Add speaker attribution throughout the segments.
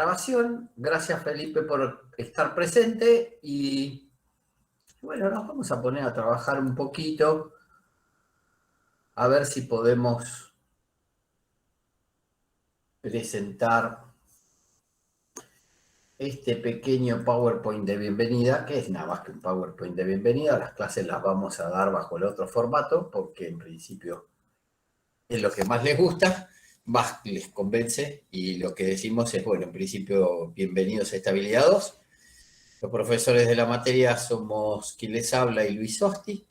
Speaker 1: grabación. Gracias, Felipe, por estar presente. Y bueno, nos vamos a poner a trabajar un poquito, a ver si podemos presentar este pequeño PowerPoint de bienvenida, que es nada más que un PowerPoint de bienvenida. Las clases las vamos a dar bajo el otro formato, porque en principio es lo que más les gusta, más les convence, y lo que decimos es, bueno, en principio, bienvenidos a Estabilidad 2. Los profesores de la materia somos quien les habla y Luis Osti,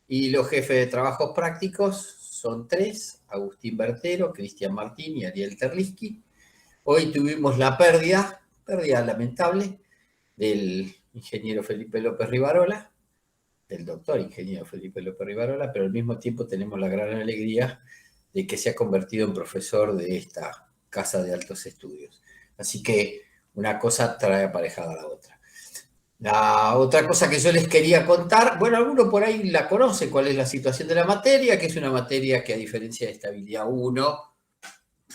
Speaker 1: y los jefes de trabajos prácticos son tres: Agustín Bertero, Cristian Martín y Ariel Terliski. Hoy tuvimos la pérdida lamentable del ingeniero Felipe López Rivarola, del doctor ingeniero Felipe López Rivarola, pero al mismo tiempo tenemos la gran alegría de que se ha convertido en profesor de esta casa de altos estudios. Así que una cosa trae aparejada a la otra. La otra cosa que yo les quería contar, bueno, alguno por ahí la conoce, cuál es la situación de la materia, que es una materia que, a diferencia de Estabilidad 1,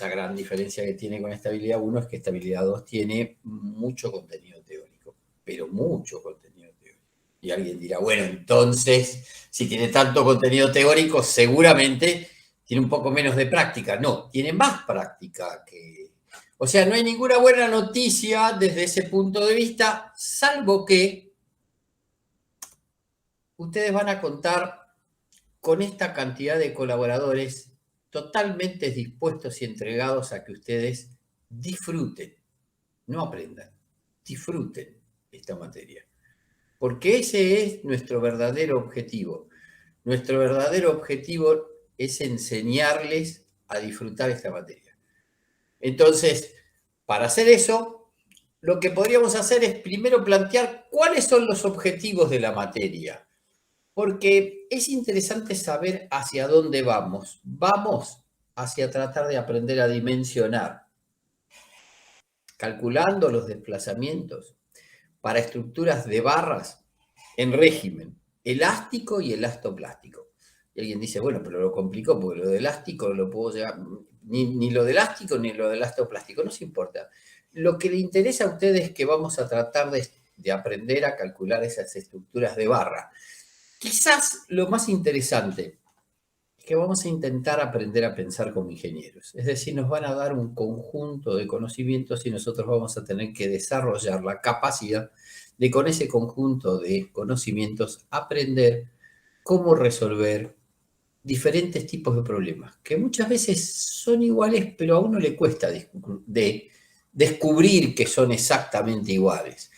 Speaker 1: la gran diferencia que tiene con Estabilidad 1 es que Estabilidad 2 tiene mucho contenido teórico, pero mucho contenido teórico. Y alguien dirá, bueno, entonces, si tiene tanto contenido teórico, seguramente tiene un poco menos de práctica. No, tiene más práctica que... O sea, no hay ninguna buena noticia desde ese punto de vista, salvo que ustedes van a contar con esta cantidad de colaboradores totalmente dispuestos y entregados a que ustedes disfruten, no aprendan, disfruten esta materia. Porque ese es nuestro verdadero objetivo. Nuestro verdadero objetivo es enseñarles a disfrutar esta materia. Entonces, para hacer eso, lo que podríamos hacer es primero plantear cuáles son los objetivos de la materia. Porque es interesante saber hacia dónde vamos. Vamos hacia tratar de aprender a dimensionar, calculando los desplazamientos para estructuras de barras en régimen elástico y elastoplástico. Y alguien dice, bueno, pero lo complicó, porque lo de elástico lo puedo llegar, ni lo de elástico ni lo de elastoplástico, no se importa. Lo que le interesa a ustedes es que vamos a tratar de aprender a calcular esas estructuras de barra. Quizás lo más interesante es que vamos a intentar aprender a pensar como ingenieros. Es decir, nos van a dar un conjunto de conocimientos y nosotros vamos a tener que desarrollar la capacidad de, con ese conjunto de conocimientos, aprender cómo resolver diferentes tipos de problemas, que muchas veces son iguales, pero a uno le cuesta descubrir que son exactamente iguales.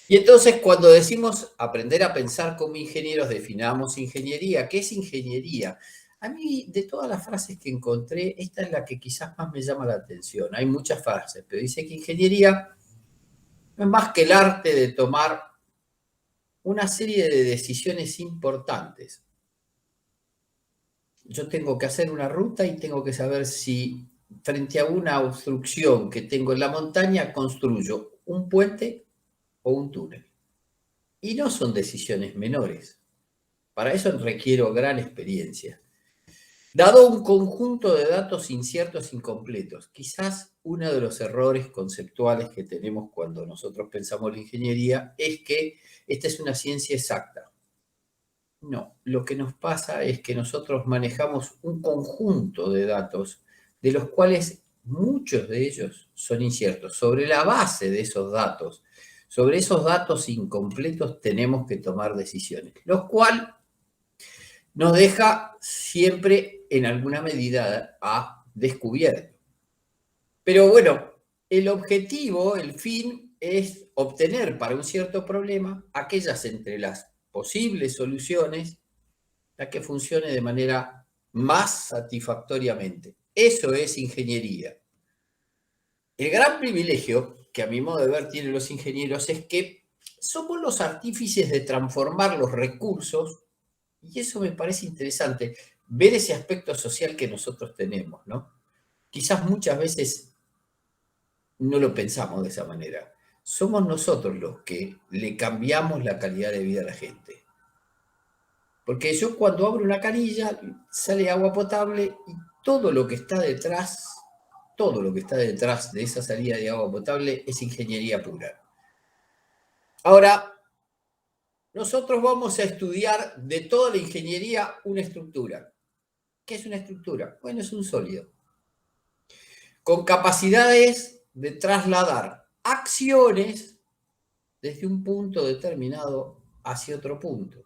Speaker 1: Y entonces, cuando decimos aprender a pensar como ingenieros, definamos ingeniería. ¿Qué es ingeniería? A mí, de todas las frases que encontré, esta es la que quizás más me llama la atención. Hay muchas frases, pero dice que ingeniería no es más que el arte de tomar una serie de decisiones importantes. Yo tengo que hacer una ruta y tengo que saber si, frente a una obstrucción que tengo en la montaña, construyo un puente o un túnel. Y no son decisiones menores. Para eso requiero gran experiencia. Dado un conjunto de datos inciertos e incompletos, quizás uno de los errores conceptuales que tenemos cuando nosotros pensamos la ingeniería es que esta es una ciencia exacta. No, lo que nos pasa es que nosotros manejamos un conjunto de datos, de los cuales muchos de ellos son inciertos. Sobre la base de esos datos, sobre esos datos incompletos, tenemos que tomar decisiones, lo cual nos deja siempre en alguna medida a descubierto. Pero bueno, el objetivo, el fin, es obtener para un cierto problema aquellas entre las posibles soluciones la que funcione de manera más satisfactoriamente. Eso es ingeniería. El gran privilegio que, a mi modo de ver, tienen los ingenieros es que somos los artífices de transformar los recursos, y eso me parece interesante, ver ese aspecto social que nosotros tenemos, ¿no? Quizás muchas veces no lo pensamos de esa manera. Somos nosotros los que le cambiamos la calidad de vida a la gente. Porque yo, cuando abro una canilla, sale agua potable y todo lo que está detrás todo lo que está detrás de esa salida de agua potable es ingeniería pura. Ahora, nosotros vamos a estudiar de toda la ingeniería una estructura. ¿Qué es una estructura? Bueno, es un sólido, con capacidades de trasladar acciones desde un punto determinado hacia otro punto.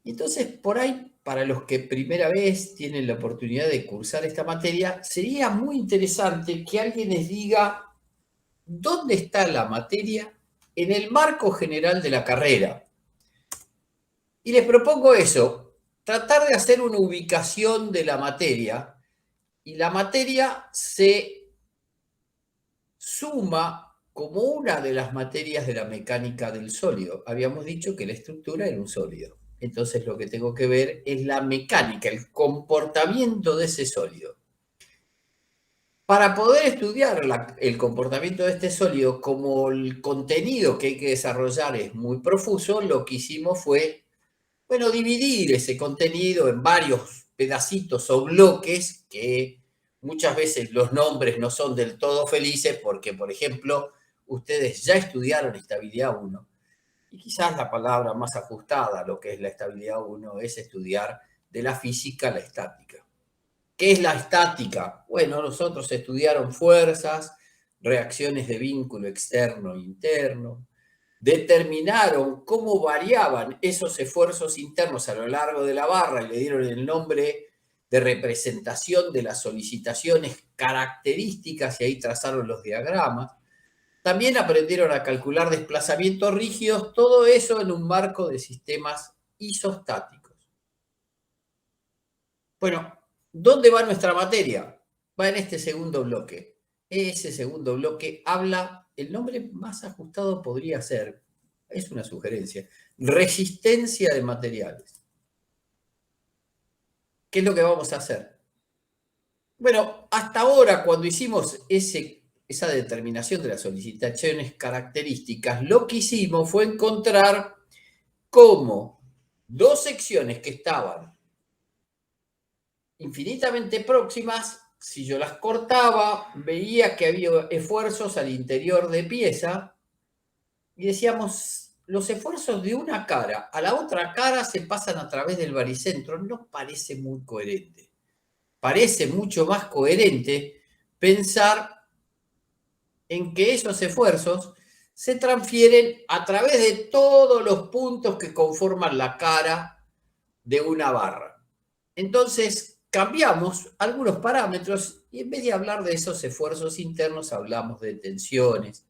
Speaker 1: Y entonces, por ahí, para los que primera vez tienen la oportunidad de cursar esta materia, sería muy interesante que alguien les diga dónde está la materia en el marco general de la carrera. Y les propongo eso, tratar de hacer una ubicación de la materia, y la materia se suma como una de las materias de la mecánica del sólido. Habíamos dicho que la estructura era un sólido. Entonces lo que tengo que ver es la mecánica, el comportamiento de ese sólido. Para poder estudiar el comportamiento de este sólido, como el contenido que hay que desarrollar es muy profuso, lo que hicimos fue, bueno, dividir ese contenido en varios pedacitos o bloques que muchas veces los nombres no son del todo felices porque, por ejemplo, ustedes ya estudiaron estabilidad 1 y quizás la palabra más ajustada a lo que es la estabilidad 1 es estudiar de la física la estática. ¿Qué es la estática? Bueno, nosotros estudiaron fuerzas, reacciones de vínculo externo e interno, determinaron cómo variaban esos esfuerzos internos a lo largo de la barra y le dieron el nombre de representación de las solicitaciones características y ahí trazaron los diagramas. También aprendieron a calcular desplazamientos rígidos, todo eso en un marco de sistemas isostáticos. Bueno, ¿dónde va nuestra materia? Va en este segundo bloque. Ese segundo bloque habla, el nombre más ajustado podría ser, es una sugerencia, resistencia de materiales. ¿Qué es lo que vamos a hacer? Bueno, hasta ahora cuando hicimos esa determinación de las solicitaciones características, lo que hicimos fue encontrar cómo dos secciones que estaban infinitamente próximas, si yo las cortaba, veía que había esfuerzos al interior de pieza y decíamos, los esfuerzos de una cara a la otra cara se pasan a través del baricentro. No parece muy coherente. Parece mucho más coherente pensar en que esos esfuerzos se transfieren a través de todos los puntos que conforman la cara de una barra. Entonces, cambiamos algunos parámetros y en vez de hablar de esos esfuerzos internos, hablamos de tensiones,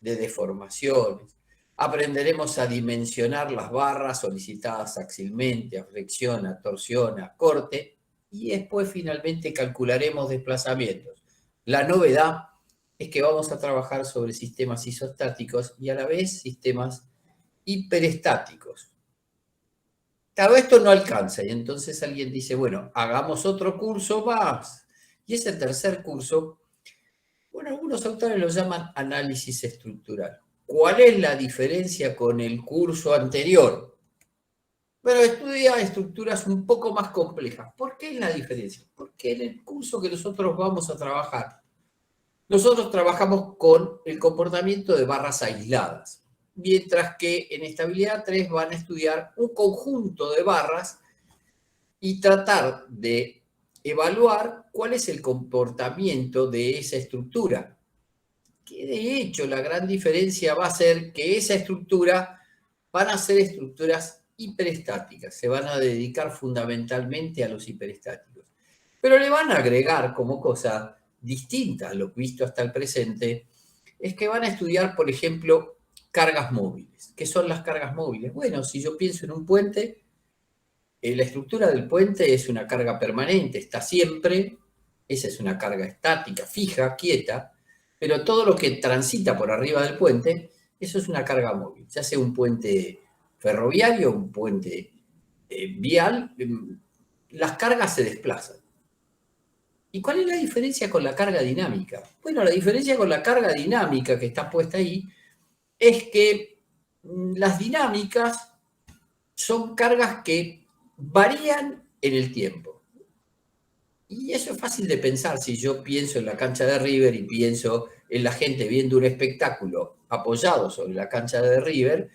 Speaker 1: de deformaciones. Aprenderemos a dimensionar las barras solicitadas axilmente, a flexión, a torsión, a corte, y después finalmente calcularemos desplazamientos. La novedad es que vamos a trabajar sobre sistemas isostáticos y a la vez sistemas hiperestáticos. Claro, esto no alcanza y entonces alguien dice, bueno, hagamos otro curso más. Y ese tercer curso, bueno, algunos autores lo llaman análisis estructural. ¿Cuál es la diferencia con el curso anterior? Bueno, estudia estructuras un poco más complejas. ¿Por qué es la diferencia? Porque en el curso que nosotros vamos a trabajar, nosotros trabajamos con el comportamiento de barras aisladas, mientras que en estabilidad 3 van a estudiar un conjunto de barras y tratar de evaluar cuál es el comportamiento de esa estructura. Que de hecho la gran diferencia va a ser que esa estructura van a ser estructuras hiperestáticas, se van a dedicar fundamentalmente a los hiperestáticos. Pero le van a agregar como cosa distinta a lo visto hasta el presente, es que van a estudiar, por ejemplo, cargas móviles. ¿Qué son las cargas móviles? Bueno, si yo pienso en un puente, la estructura del puente es una carga permanente, está siempre, esa es una carga estática, fija, quieta, pero todo lo que transita por arriba del puente, eso es una carga móvil, ya sea un puente ferroviario, un puente vial, las cargas se desplazan. ¿Y cuál es la diferencia con la carga dinámica? Bueno, la diferencia con la carga dinámica que está puesta ahí es que las dinámicas son cargas que varían en el tiempo. Y eso es fácil de pensar si yo pienso en la cancha de River y pienso en la gente viendo un espectáculo apoyado sobre la cancha de River.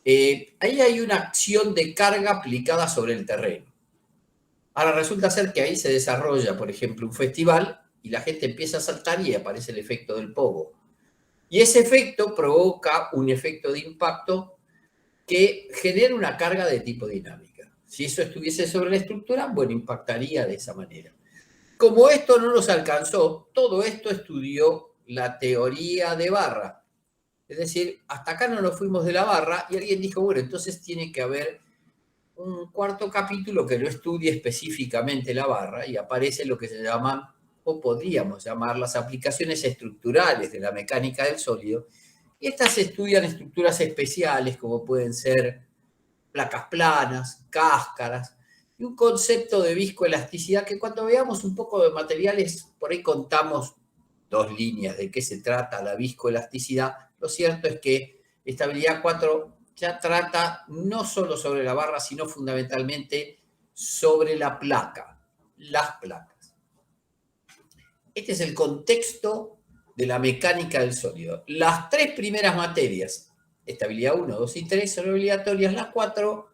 Speaker 1: Ahí hay una acción de carga aplicada sobre el terreno. Ahora resulta ser que ahí se desarrolla, por ejemplo, un festival y la gente empieza a saltar y aparece el efecto del pogo. Y ese efecto provoca un efecto de impacto que genera una carga de tipo dinámica. Si eso estuviese sobre la estructura, bueno, impactaría de esa manera. Como esto no nos alcanzó, todo esto estudió la teoría de barra. Es decir, hasta acá no nos fuimos de la barra y alguien dijo, bueno, entonces tiene que haber un cuarto capítulo que no estudie específicamente la barra y aparece lo que se llaman, o podríamos llamar, las aplicaciones estructurales de la mecánica del sólido. Y estas estudian estructuras especiales como pueden ser placas planas, cáscaras, y un concepto de viscoelasticidad que cuando veamos un poco de materiales, por ahí contamos 2 líneas de qué se trata la viscoelasticidad. Lo cierto es que estabilidad 4 ya trata no solo sobre la barra, sino fundamentalmente sobre la placa, las placas. Este es el contexto de la mecánica del sólido. Las 3 primeras materias, estabilidad 1, 2 y 3, son obligatorias. La 4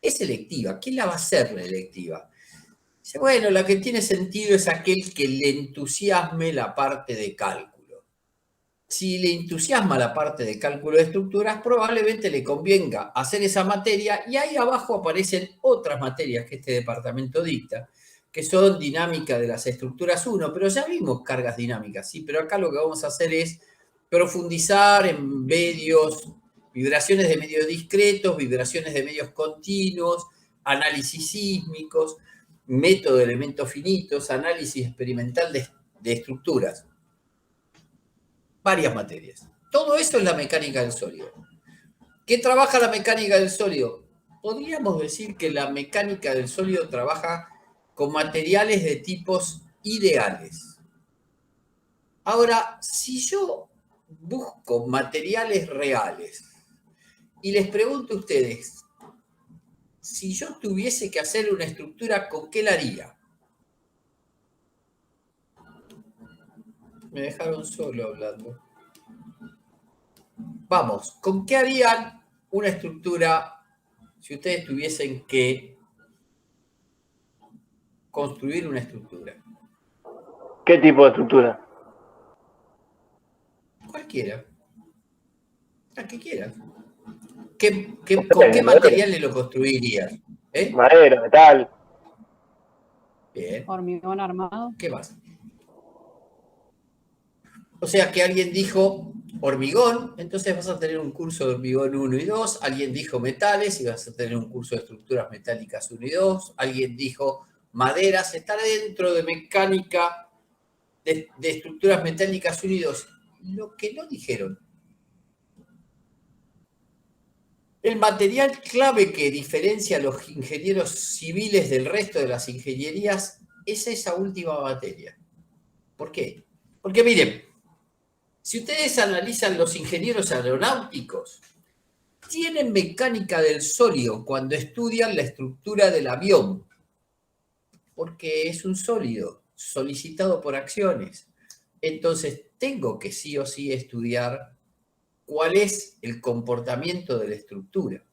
Speaker 1: es selectiva. ¿Quién la va a hacer la electiva? Dice, bueno, la que tiene sentido es aquel que le entusiasme la parte de cálculo. Si le entusiasma la parte de cálculo de estructuras, probablemente le convenga hacer esa materia y ahí abajo aparecen otras materias que este departamento dicta, que son dinámica de las estructuras 1, pero ya vimos cargas dinámicas, ¿sí? Pero acá lo que vamos a hacer es profundizar en medios, vibraciones de medios discretos, vibraciones de medios continuos, análisis sísmicos, método de elementos finitos, análisis experimental de estructuras. Varias materias. Todo eso es la mecánica del sólido. ¿Qué trabaja la mecánica del sólido? Podríamos decir que la mecánica del sólido trabaja con materiales de tipos ideales. Ahora, si yo busco materiales reales y les pregunto a ustedes, si yo tuviese que hacer una estructura, ¿con qué la haría? Me dejaron solo hablando. Vamos, ¿con qué harían una estructura si ustedes tuviesen que construir una estructura?
Speaker 2: ¿Qué tipo de estructura?
Speaker 1: Cualquiera. La que quieras. ¿Con qué materiales lo construirías? ¿Eh?
Speaker 2: Madera, metal.
Speaker 1: Bien.
Speaker 3: Hormigón armado.
Speaker 1: ¿Qué más? O sea que alguien dijo hormigón, entonces vas a tener un curso de hormigón 1 y 2. Alguien dijo metales y vas a tener un curso de estructuras metálicas 1 y 2. Alguien dijo maderas, está dentro de mecánica de estructuras metálicas 1 y 2. Lo que no dijeron, el material clave que diferencia a los ingenieros civiles del resto de las ingenierías es esa última materia. ¿Por qué? Porque miren, si ustedes analizan los ingenieros aeronáuticos, tienen mecánica del sólido cuando estudian la estructura del avión, porque es un sólido solicitado por acciones. Entonces, tengo que sí o sí estudiar cuál es el comportamiento de la estructura.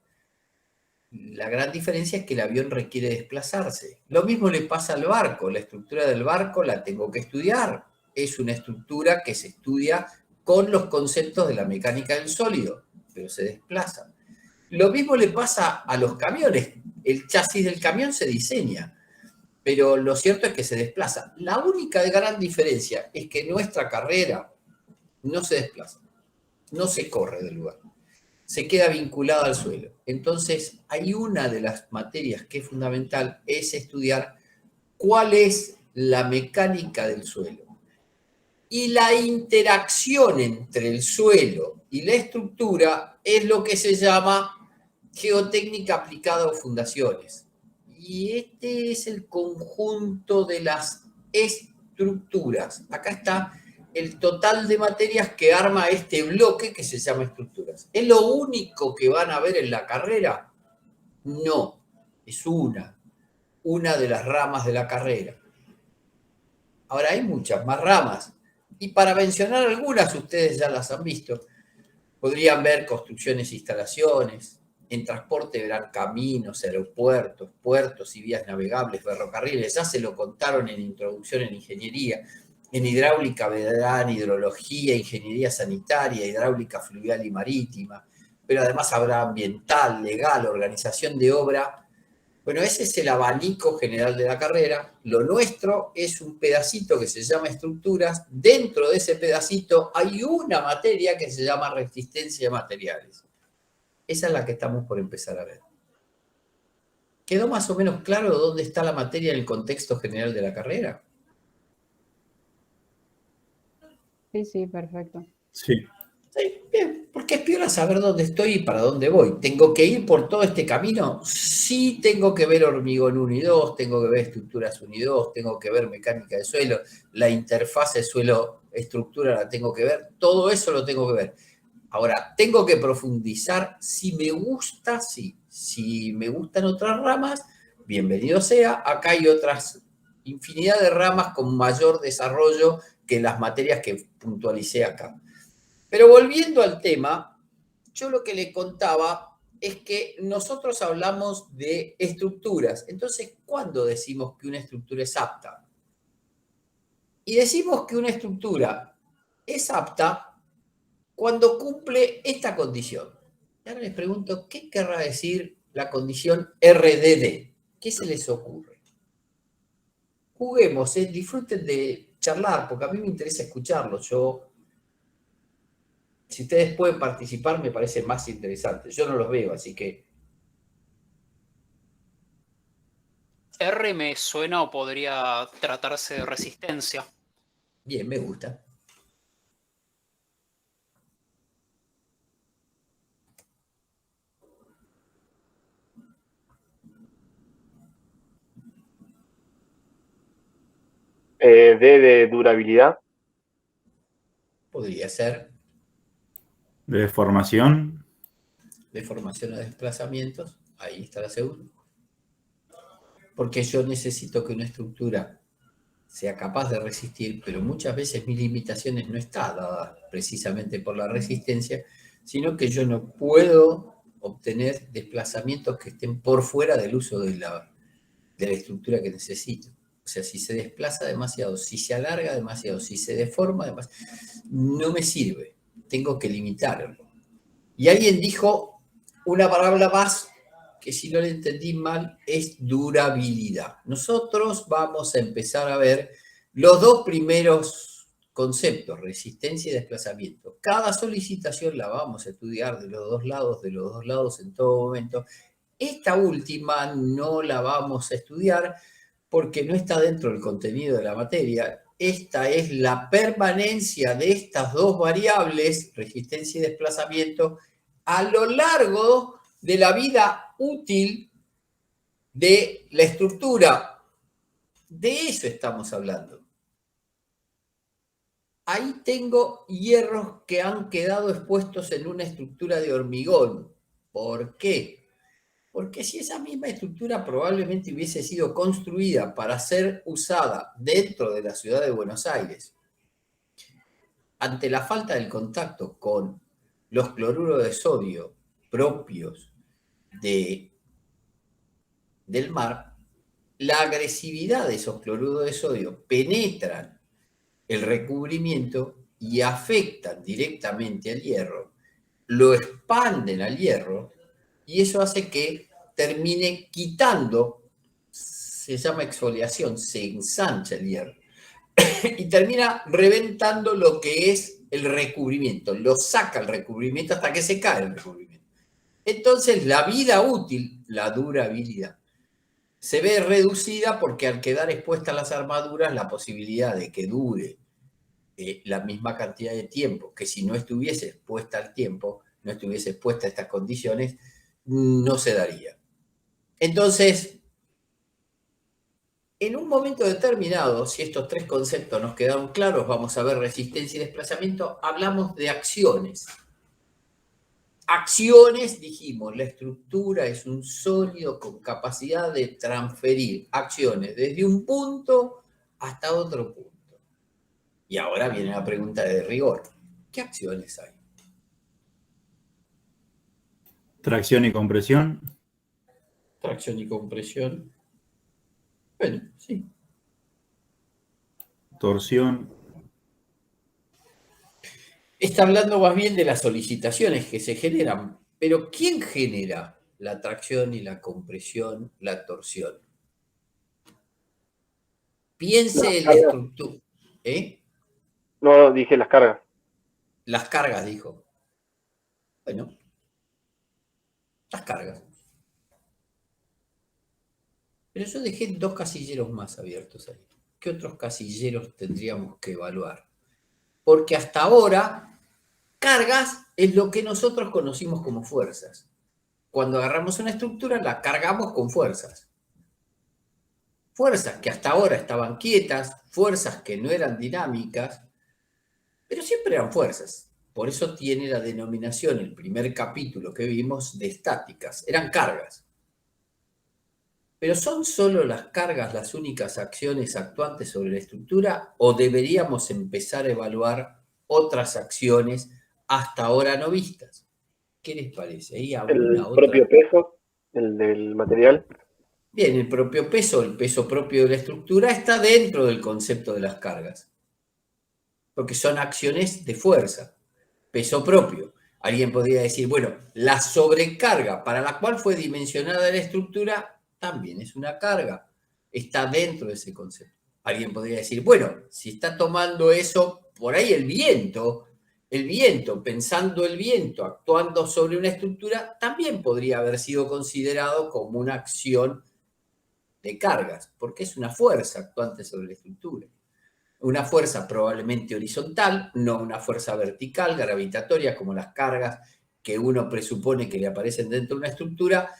Speaker 1: La gran diferencia es que el avión requiere desplazarse. Lo mismo le pasa al barco. La estructura del barco la tengo que estudiar. Es una estructura que se estudia con los conceptos de la mecánica del sólido, pero se desplaza. Lo mismo le pasa a los camiones. El chasis del camión se diseña, pero lo cierto es que se desplaza. La única gran diferencia es que nuestra carrera no se desplaza, no se corre del lugar, se queda vinculada al suelo. Entonces, hay una de las materias que es fundamental, es estudiar cuál es la mecánica del suelo. Y la interacción entre el suelo y la estructura es lo que se llama geotécnica aplicada o fundaciones. Y este es el conjunto de las estructuras. Acá está el total de materias que arma este bloque que se llama estructuras. ¿Es lo único que van a ver en la carrera? No, es una de las ramas de la carrera. Ahora hay muchas más ramas. Y para mencionar algunas, ustedes ya las han visto. Podrían ver construcciones e instalaciones. En transporte verán caminos, aeropuertos, puertos y vías navegables, ferrocarriles. Ya se lo contaron en Introducción en Ingeniería. En hidráulica verán hidrología, ingeniería sanitaria, hidráulica fluvial y marítima. Pero además habrá ambiental, legal, organización de obra. Bueno, ese es el abanico general de la carrera. Lo nuestro es un pedacito que se llama estructuras. Dentro de ese pedacito hay una materia que se llama resistencia de materiales. Esa es la que estamos por empezar a ver. ¿Quedó más o menos claro dónde está la materia en el contexto general de la carrera?
Speaker 3: Sí, perfecto.
Speaker 4: Sí.
Speaker 1: Sí, bien, porque es piola saber dónde estoy y para dónde voy. ¿Tengo que ir por todo este camino? Sí, tengo que ver hormigón 1 y 2, tengo que ver estructuras 1 y 2, tengo que ver mecánica de suelo, la interfase suelo-estructura la tengo que ver, todo eso lo tengo que ver. Ahora, tengo que profundizar, si me gusta, sí. Si me gustan otras ramas, bienvenido sea. Acá hay otras infinidad de ramas con mayor desarrollo que las materias que puntualicé acá. Pero volviendo al tema, yo lo que le contaba es que nosotros hablamos de estructuras. Entonces, ¿cuándo decimos que una estructura es apta? Y decimos que una estructura es apta cuando cumple esta condición. Y ahora les pregunto, ¿qué querrá decir la condición RDD? ¿Qué se les ocurre? Juguemos, disfruten de charlar, porque a mí me interesa escucharlos. Si ustedes pueden participar, me parece más interesante. Yo no los veo, así que...
Speaker 5: R me suena o podría tratarse de resistencia.
Speaker 1: Bien, me gusta.
Speaker 2: D de durabilidad.
Speaker 1: Podría ser
Speaker 4: De deformación.
Speaker 1: deformación o desplazamientos. Ahí está la segunda. Porque yo necesito que una estructura sea capaz de resistir, pero muchas veces mis limitaciones no están dadas precisamente por la resistencia, sino que yo no puedo obtener desplazamientos que estén por fuera del uso de la estructura que necesito. O sea, si se desplaza demasiado, si se alarga demasiado, si se deforma demasiado, no me sirve. Tengo que limitarlo. Y alguien dijo una palabra más que, si no le entendí mal, es durabilidad. Nosotros vamos a empezar a ver los dos primeros conceptos, resistencia y desplazamiento. Cada solicitación la vamos a estudiar de los dos lados en todo momento. Esta última no la vamos a estudiar porque no está dentro del contenido de la materia. Esta es la permanencia de estas dos variables, resistencia y desplazamiento, a lo largo de la vida útil de la estructura. De eso estamos hablando. Ahí tengo hierros que han quedado expuestos en una estructura de hormigón. ¿Por qué? Porque si esa misma estructura probablemente hubiese sido construida para ser usada dentro de la ciudad de Buenos Aires, ante la falta del contacto con los cloruros de sodio propios del mar, la agresividad de esos cloruros de sodio penetran el recubrimiento y afectan directamente al hierro, lo expanden al hierro, y eso hace que termine quitando, se llama exfoliación, se ensancha el hierro, y termina reventando lo que es el recubrimiento, lo saca el recubrimiento hasta que se cae el recubrimiento. Entonces la vida útil, la durabilidad, se ve reducida porque al quedar expuestas las armaduras, la posibilidad de que dure la misma cantidad de tiempo que si no estuviese expuesta al tiempo, no estuviese expuesta a estas condiciones, no se daría. Entonces, en un momento determinado, si estos tres conceptos nos quedaron claros, vamos a ver resistencia y desplazamiento, hablamos de acciones. Acciones, dijimos, la estructura es un sólido con capacidad de transferir acciones desde un punto hasta otro punto. Y ahora viene la pregunta de rigor. ¿Qué acciones hay?
Speaker 4: Tracción y compresión.
Speaker 1: Tracción y compresión. Bueno, sí.
Speaker 4: Torsión.
Speaker 1: Está hablando más bien de las solicitaciones que se generan. Pero ¿quién genera la tracción y la compresión, la torsión?
Speaker 2: Las
Speaker 1: Piense en la
Speaker 2: cargas.
Speaker 1: estructura. ¿Eh?
Speaker 2: No, dije las cargas.
Speaker 1: Las cargas, dijo. Bueno, las cargas. Pero yo dejé 2 casilleros más abiertos ahí. ¿Qué otros casilleros tendríamos que evaluar? Porque hasta ahora, cargas es lo que nosotros conocimos como fuerzas. Cuando agarramos una estructura, la cargamos con fuerzas. Fuerzas que hasta ahora estaban quietas, fuerzas que no eran dinámicas, pero siempre eran fuerzas. Por eso tiene la denominación, el primer capítulo que vimos, de estáticas. Eran cargas. ¿Pero son solo las cargas las únicas acciones actuantes sobre la estructura o deberíamos empezar a evaluar otras acciones hasta ahora no vistas? ¿Qué les parece? ¿Hay alguna
Speaker 2: El
Speaker 1: otra?
Speaker 2: propio peso, el del material.
Speaker 1: Bien, el propio peso, el peso propio de la estructura está dentro del concepto de las cargas, porque son acciones de fuerza, peso propio. Alguien podría decir, bueno, la sobrecarga para la cual fue dimensionada la estructura también es una carga, está dentro de ese concepto. Alguien podría decir, bueno, si está tomando eso, por ahí el viento, pensando el viento, actuando sobre una estructura, también podría haber sido considerado como una acción de cargas, porque es una fuerza actuante sobre la estructura. Una fuerza probablemente horizontal, no una fuerza vertical, gravitatoria, como las cargas que uno presupone que le aparecen dentro de una estructura,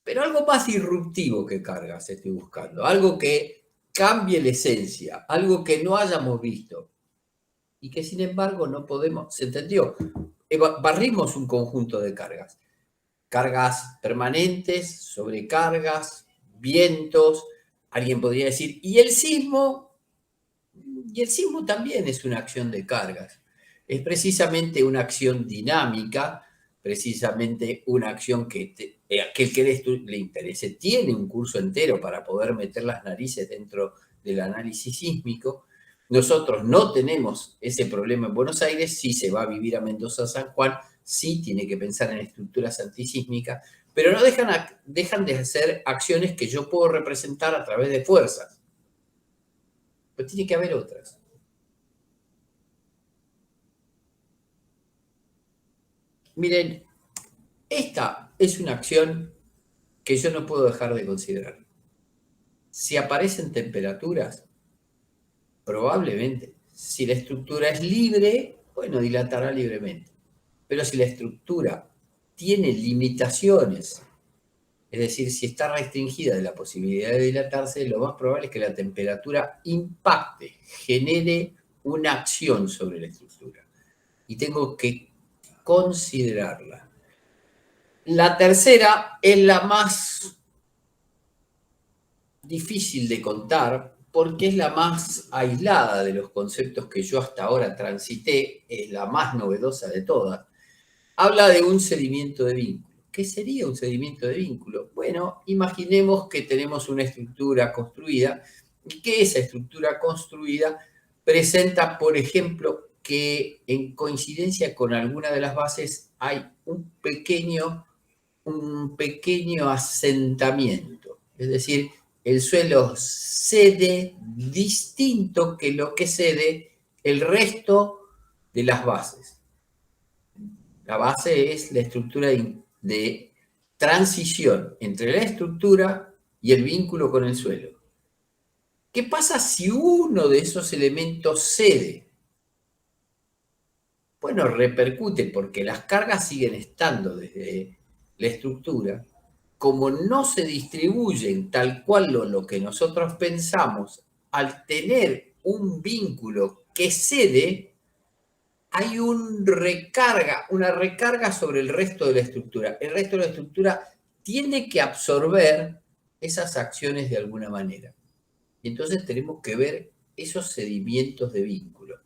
Speaker 1: pero algo más disruptivo que cargas estoy buscando, algo que cambie la esencia, algo que no hayamos visto y que sin embargo no podemos, ¿se entendió? Barrimos un conjunto de cargas, cargas permanentes, sobrecargas, vientos, alguien podría decir, ¿y el sismo? Y el sismo también es una acción de cargas. Es precisamente una acción dinámica, precisamente una acción que aquel que le interese tiene un curso entero para poder meter las narices dentro del análisis sísmico. Nosotros no tenemos ese problema en Buenos Aires, sí se va a vivir a Mendoza, San Juan, sí tiene que pensar en estructuras antisísmicas, pero no dejan de hacer acciones que yo puedo representar a través de fuerzas. Pero tiene que haber otras. Miren, esta es una acción que yo no puedo dejar de considerar. Si aparecen temperaturas, probablemente, si la estructura es libre, bueno, dilatará libremente. Pero si la estructura tiene limitaciones, es decir, si está restringida de la posibilidad de dilatarse, lo más probable es que la temperatura impacte, genere una acción sobre la estructura. Y tengo que considerarla. La tercera es la más difícil de contar porque es la más aislada de los conceptos que yo hasta ahora transité, es la más novedosa de todas. Habla de un cedimiento de vínculo. ¿Qué sería un cedimiento de vínculo? Bueno, imaginemos que tenemos una estructura construida y que esa estructura construida presenta, por ejemplo, que en coincidencia con alguna de las bases hay un pequeño asentamiento. Es decir, el suelo cede distinto que lo que cede el resto de las bases. La base es la estructura de transición entre la estructura y el vínculo con el suelo. ¿Qué pasa si uno de esos elementos cede? Bueno, repercute porque las cargas siguen estando desde la estructura. Como no se distribuyen tal cual lo que nosotros pensamos, al tener un vínculo que cede, hay una recarga sobre el resto de la estructura. El resto de la estructura tiene que absorber esas acciones de alguna manera. Y entonces tenemos que ver esos sedimentos de vínculo.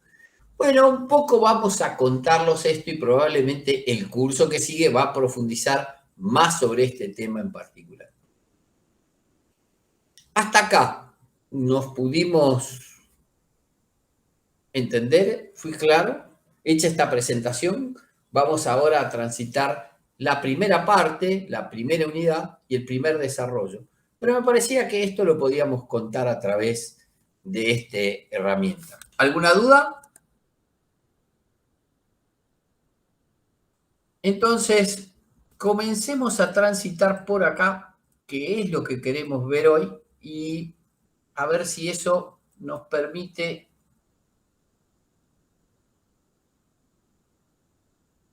Speaker 1: Bueno, un poco vamos a contarlos esto y probablemente el curso que sigue va a profundizar más sobre este tema en particular. Hasta acá nos pudimos entender, ¿fui claro? Hecha esta presentación, vamos ahora a transitar la primera parte, la primera unidad y el primer desarrollo. Pero me parecía que esto lo podíamos contar a través de esta herramienta. ¿Alguna duda? Entonces, comencemos a transitar por acá, que es lo que queremos ver hoy, y a ver si eso nos permite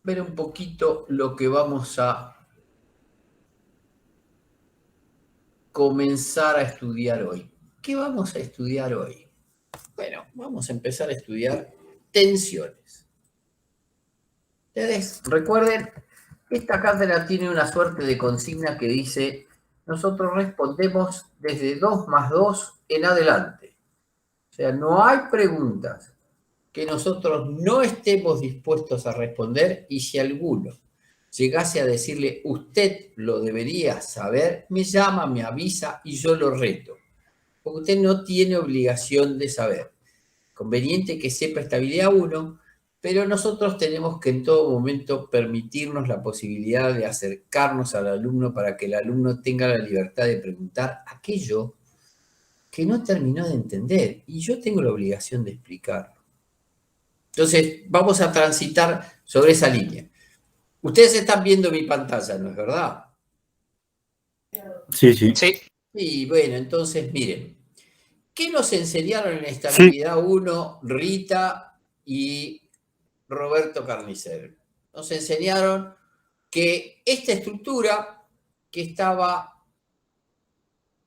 Speaker 1: ver un poquito lo que vamos a comenzar a estudiar hoy. ¿Qué vamos a estudiar hoy? Bueno, vamos a empezar a estudiar tensiones. Ustedes recuerden, esta cátedra tiene una suerte de consigna que dice, nosotros respondemos desde 2 más 2 en adelante. O sea, no hay preguntas que nosotros no estemos dispuestos a responder, y si alguno llegase a decirle, usted lo debería saber, me llama, me avisa y yo lo reto. Porque usted no tiene obligación de saber. Conveniente que sepa estabilidad 1, pero nosotros tenemos que en todo momento permitirnos la posibilidad de acercarnos al alumno para que el alumno tenga la libertad de preguntar aquello que no terminó de entender, y yo tengo la obligación de explicarlo. Entonces, vamos a transitar sobre esa línea. Ustedes están viendo mi pantalla, ¿no es verdad?
Speaker 4: Sí, sí.
Speaker 5: Sí.
Speaker 1: Y bueno, entonces, miren, ¿qué nos enseñaron en estabilidad 1 Rita y Roberto Carnicero? Nos enseñaron que esta estructura que estaba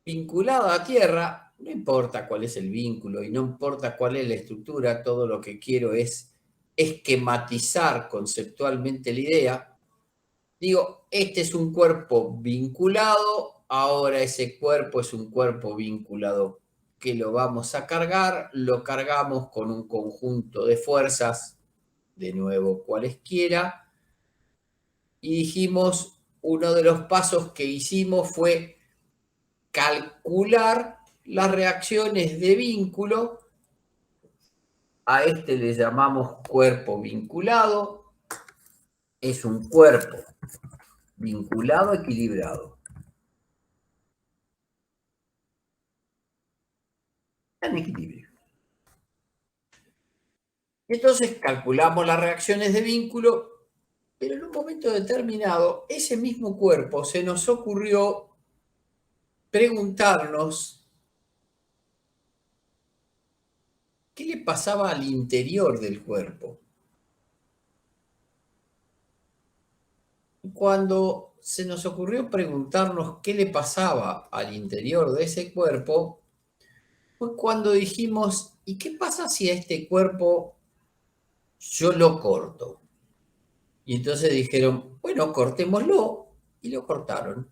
Speaker 1: vinculada a tierra, no importa cuál es el vínculo y no importa cuál es la estructura, todo lo que quiero es esquematizar conceptualmente la idea. Digo, este es un cuerpo vinculado, ahora ese cuerpo es un cuerpo vinculado que lo vamos a cargar, lo cargamos con un conjunto de fuerzas, de nuevo cualesquiera, y dijimos, uno de los pasos que hicimos fue calcular las reacciones de vínculo. A este le llamamos cuerpo vinculado. Es un cuerpo vinculado equilibrado. En equilibrio. Entonces calculamos las reacciones de vínculo, pero en un momento determinado, ese mismo cuerpo se nos ocurrió preguntarnos qué le pasaba al interior del cuerpo. Cuando se nos ocurrió preguntarnos qué le pasaba al interior de ese cuerpo, fue cuando dijimos, ¿y qué pasa si a este cuerpo yo lo corto? Y entonces dijeron, bueno, cortémoslo, y lo cortaron.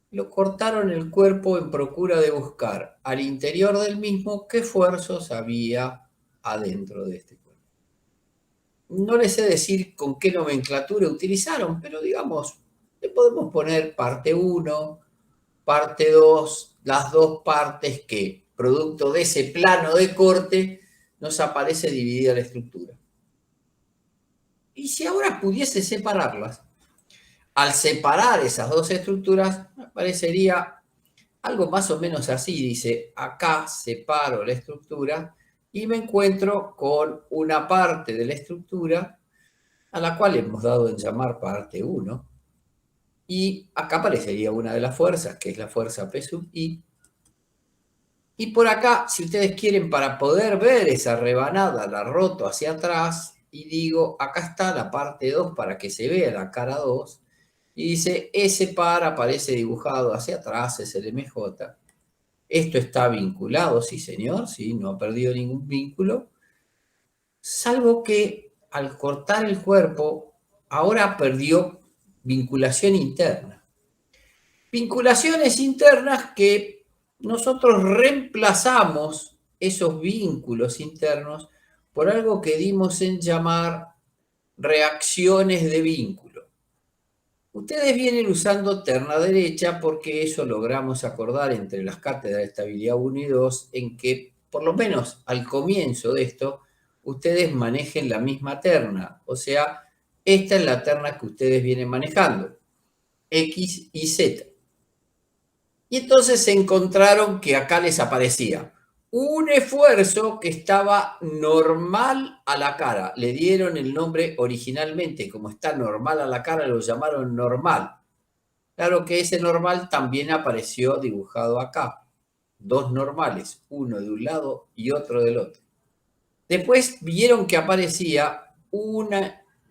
Speaker 1: Lo cortaron el cuerpo en procura de buscar al interior del mismo qué esfuerzos había adentro de este cuerpo. No les sé decir con qué nomenclatura utilizaron, pero digamos, le podemos poner parte 1, parte 2, las dos partes que, producto de ese plano de corte, nos aparece dividida la estructura. Y si ahora pudiese separarlas, al separar esas dos estructuras, aparecería algo más o menos así. Dice, acá separo la estructura y me encuentro con una parte de la estructura a la cual hemos dado en llamar parte 1. Y acá aparecería una de las fuerzas, que es la fuerza P sub I. Y por acá, si ustedes quieren, para poder ver esa rebanada, la roto hacia atrás y digo, acá está la parte 2 para que se vea la cara 2. Y dice, ese par aparece dibujado hacia atrás, es el MJ. Esto está vinculado, sí señor, sí, no ha perdido ningún vínculo. Salvo que al cortar el cuerpo, ahora perdió vinculación interna. Vinculaciones internas que nosotros reemplazamos esos vínculos internos por algo que dimos en llamar reacciones de vínculo. Ustedes vienen usando terna derecha porque eso logramos acordar entre las cátedras de estabilidad 1 y 2 en que, por lo menos al comienzo de esto, ustedes manejen la misma terna. O sea, esta es la terna que ustedes vienen manejando, X y Z. Y entonces se encontraron que acá les aparecía un esfuerzo que estaba normal a la cara. Le dieron el nombre originalmente, como está normal a la cara, lo llamaron normal. Claro que ese normal también apareció dibujado acá. Dos normales, uno de un lado y otro del otro. Después vieron que aparecía un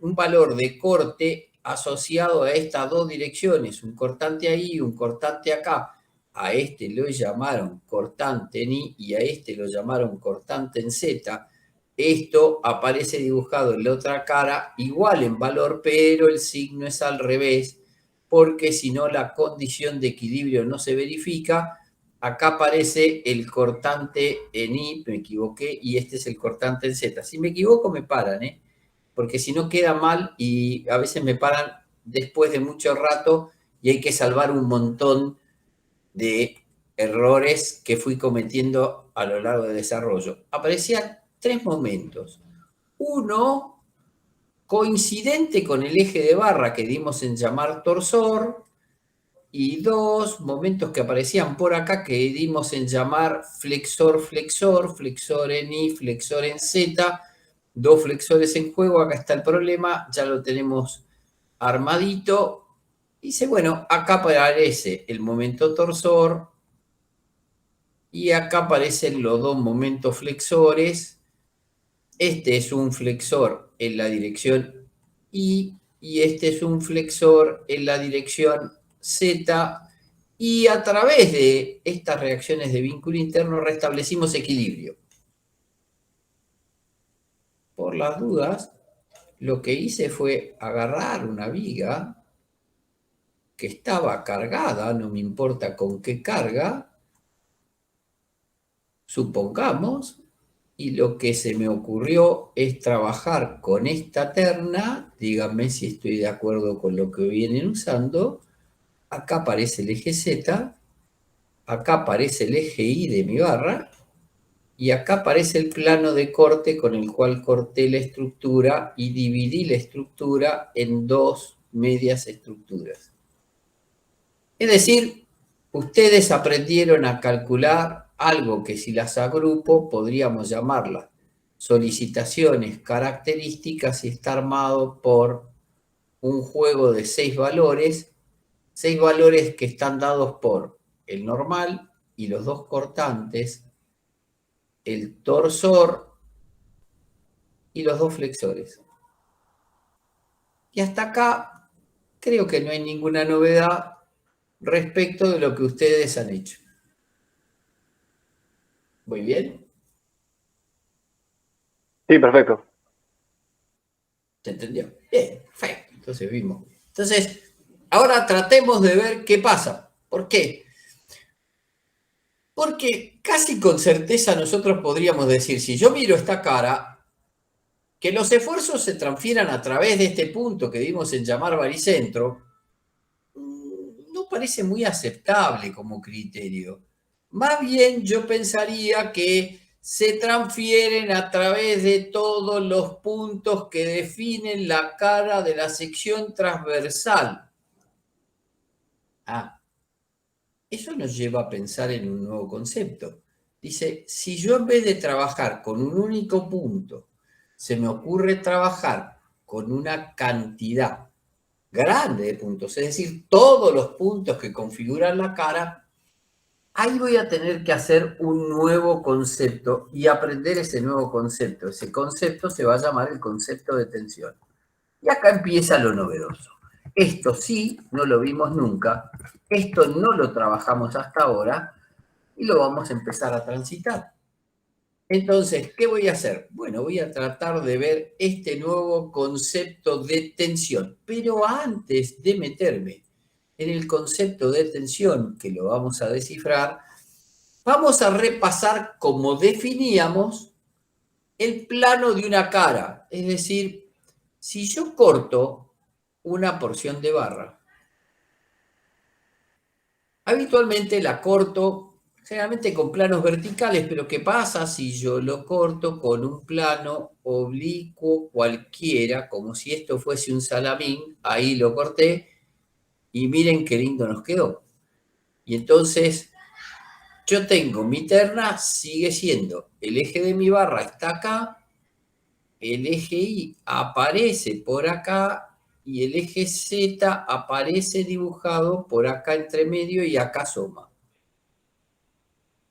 Speaker 1: valor de corte asociado a estas dos direcciones, un cortante ahí y un cortante acá. A este lo llamaron cortante en I y a este lo llamaron cortante en Z. Esto aparece dibujado en la otra cara, igual en valor, pero el signo es al revés, porque si no la condición de equilibrio no se verifica. Acá aparece el cortante en I, me equivoqué, y este es el cortante en Z. Si me equivoco me paran, porque si no queda mal y a veces me paran después de mucho rato y hay que salvar un montón de errores que fui cometiendo a lo largo del desarrollo. Aparecían 3 momentos. Uno, coincidente con el eje de barra que dimos en llamar torsor, y 2 momentos que aparecían por acá que dimos en llamar flexor, flexor, flexor en I, flexor en Z, 2 flexores en juego. Acá está el problema, ya lo tenemos armadito. Dice, bueno, acá aparece el momento torsor y acá aparecen los 2 momentos flexores. Este es un flexor en la dirección I y este es un flexor en la dirección Z, y a través de estas reacciones de vínculo interno restablecimos equilibrio. Por las dudas, lo que hice fue agarrar una viga que estaba cargada, no me importa con qué carga, supongamos, y lo que se me ocurrió es trabajar con esta terna. Díganme si estoy de acuerdo con lo que vienen usando. Acá aparece el eje Z, acá aparece el eje Y de mi barra, y acá aparece el plano de corte con el cual corté la estructura y dividí la estructura en 2 medias estructuras. Es decir, ustedes aprendieron a calcular algo que si las agrupo podríamos llamarlas solicitaciones características y está armado por un juego de 6 valores. 6 valores que están dados por el normal y los 2 cortantes, el torsor y los 2 flexores. Y hasta acá creo que no hay ninguna novedad respecto de lo que ustedes han hecho. ¿Muy bien?
Speaker 2: Sí, perfecto.
Speaker 1: ¿Se entendió? Bien, perfecto. Entonces vimos. Entonces, ahora tratemos de ver qué pasa. ¿Por qué? Porque casi con certeza nosotros podríamos decir, si yo miro esta cara, que los esfuerzos se transfieran a través de este punto que dimos en llamar baricentro, no parece muy aceptable como criterio. Más bien yo pensaría que se transfieren a través de todos los puntos que definen la cara de la sección transversal. Eso nos lleva a pensar en un nuevo concepto. Dice, si yo en vez de trabajar con un único punto, se me ocurre trabajar con una cantidad grande de puntos, es decir, todos los puntos que configuran la cara, ahí voy a tener que hacer un nuevo concepto y aprender ese nuevo concepto. Ese concepto se va a llamar el concepto de tensión. Y acá empieza lo novedoso. Esto sí, no lo vimos nunca, esto no lo trabajamos hasta ahora y lo vamos a empezar a transitar. Entonces, ¿qué voy a hacer? Bueno, voy a tratar de ver este nuevo concepto de tensión, pero antes de meterme en el concepto de tensión, que lo vamos a descifrar, Vamos a repasar cómo definíamos el plano de una cara. Es decir, si yo corto una porción de barra, habitualmente la corto generalmente con planos verticales, pero ¿qué pasa si yo lo corto con un plano oblicuo cualquiera, como si esto fuese un salamín? Ahí lo corté y miren qué lindo nos quedó. Y entonces yo tengo mi terna, sigue siendo el eje de mi barra está acá, el eje Y aparece por acá y el eje Z aparece dibujado por acá entre medio y acá asoma.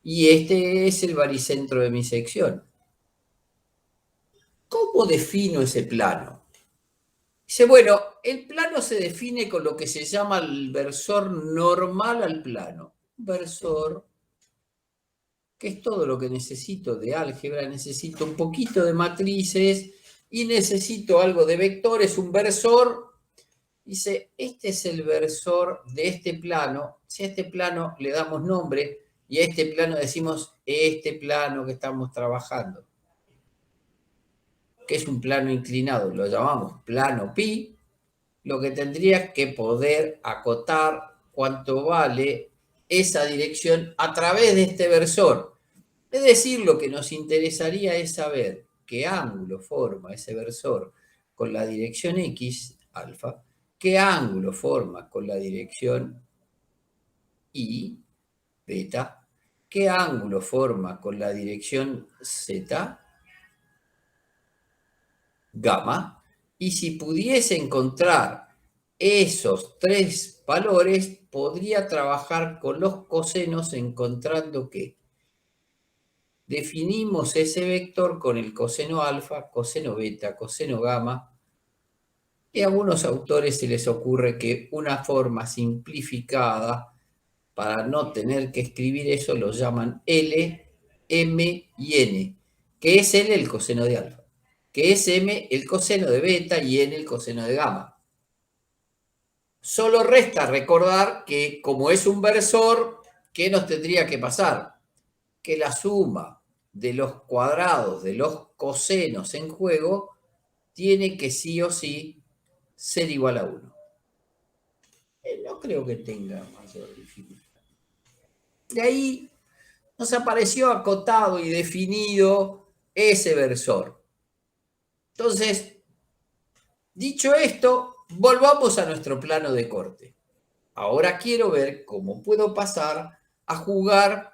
Speaker 1: Y este es el baricentro de mi sección. ¿Cómo defino ese plano? Dice, bueno, el plano se define con lo que se llama el versor normal al plano. Versor, que es todo lo que necesito de álgebra, necesito un poquito de matrices y necesito algo de vectores, un versor. Dice, este es el versor de este plano. Si a este plano le damos nombre y a este plano decimos este plano que estamos trabajando, que es un plano inclinado, lo llamamos plano pi, lo que tendría que poder acotar cuánto vale esa dirección a través de este versor. Es decir, lo que nos interesaría es saber qué ángulo forma ese versor con la dirección X, alfa, qué ángulo forma con la dirección Y, beta, qué ángulo forma con la dirección Z, gamma, y si pudiese encontrar esos tres valores, podría trabajar con los cosenos encontrando que definimos ese vector con el coseno alfa, coseno beta, coseno gamma, y a algunos autores se les ocurre que una forma simplificada para no tener que escribir eso lo llaman L, M y N, que es L el coseno de alfa, que es M el coseno de beta y N el coseno de gamma. Solo resta recordar que como es un versor, ¿qué nos tendría que pasar? Que la suma de los cuadrados de los cosenos en juego tiene que sí o sí ser igual a 1. No creo que tenga mayor dificultad. De ahí nos apareció acotado y definido ese versor. Entonces, dicho esto, volvamos a nuestro plano de corte. Ahora quiero ver cómo puedo pasar a jugar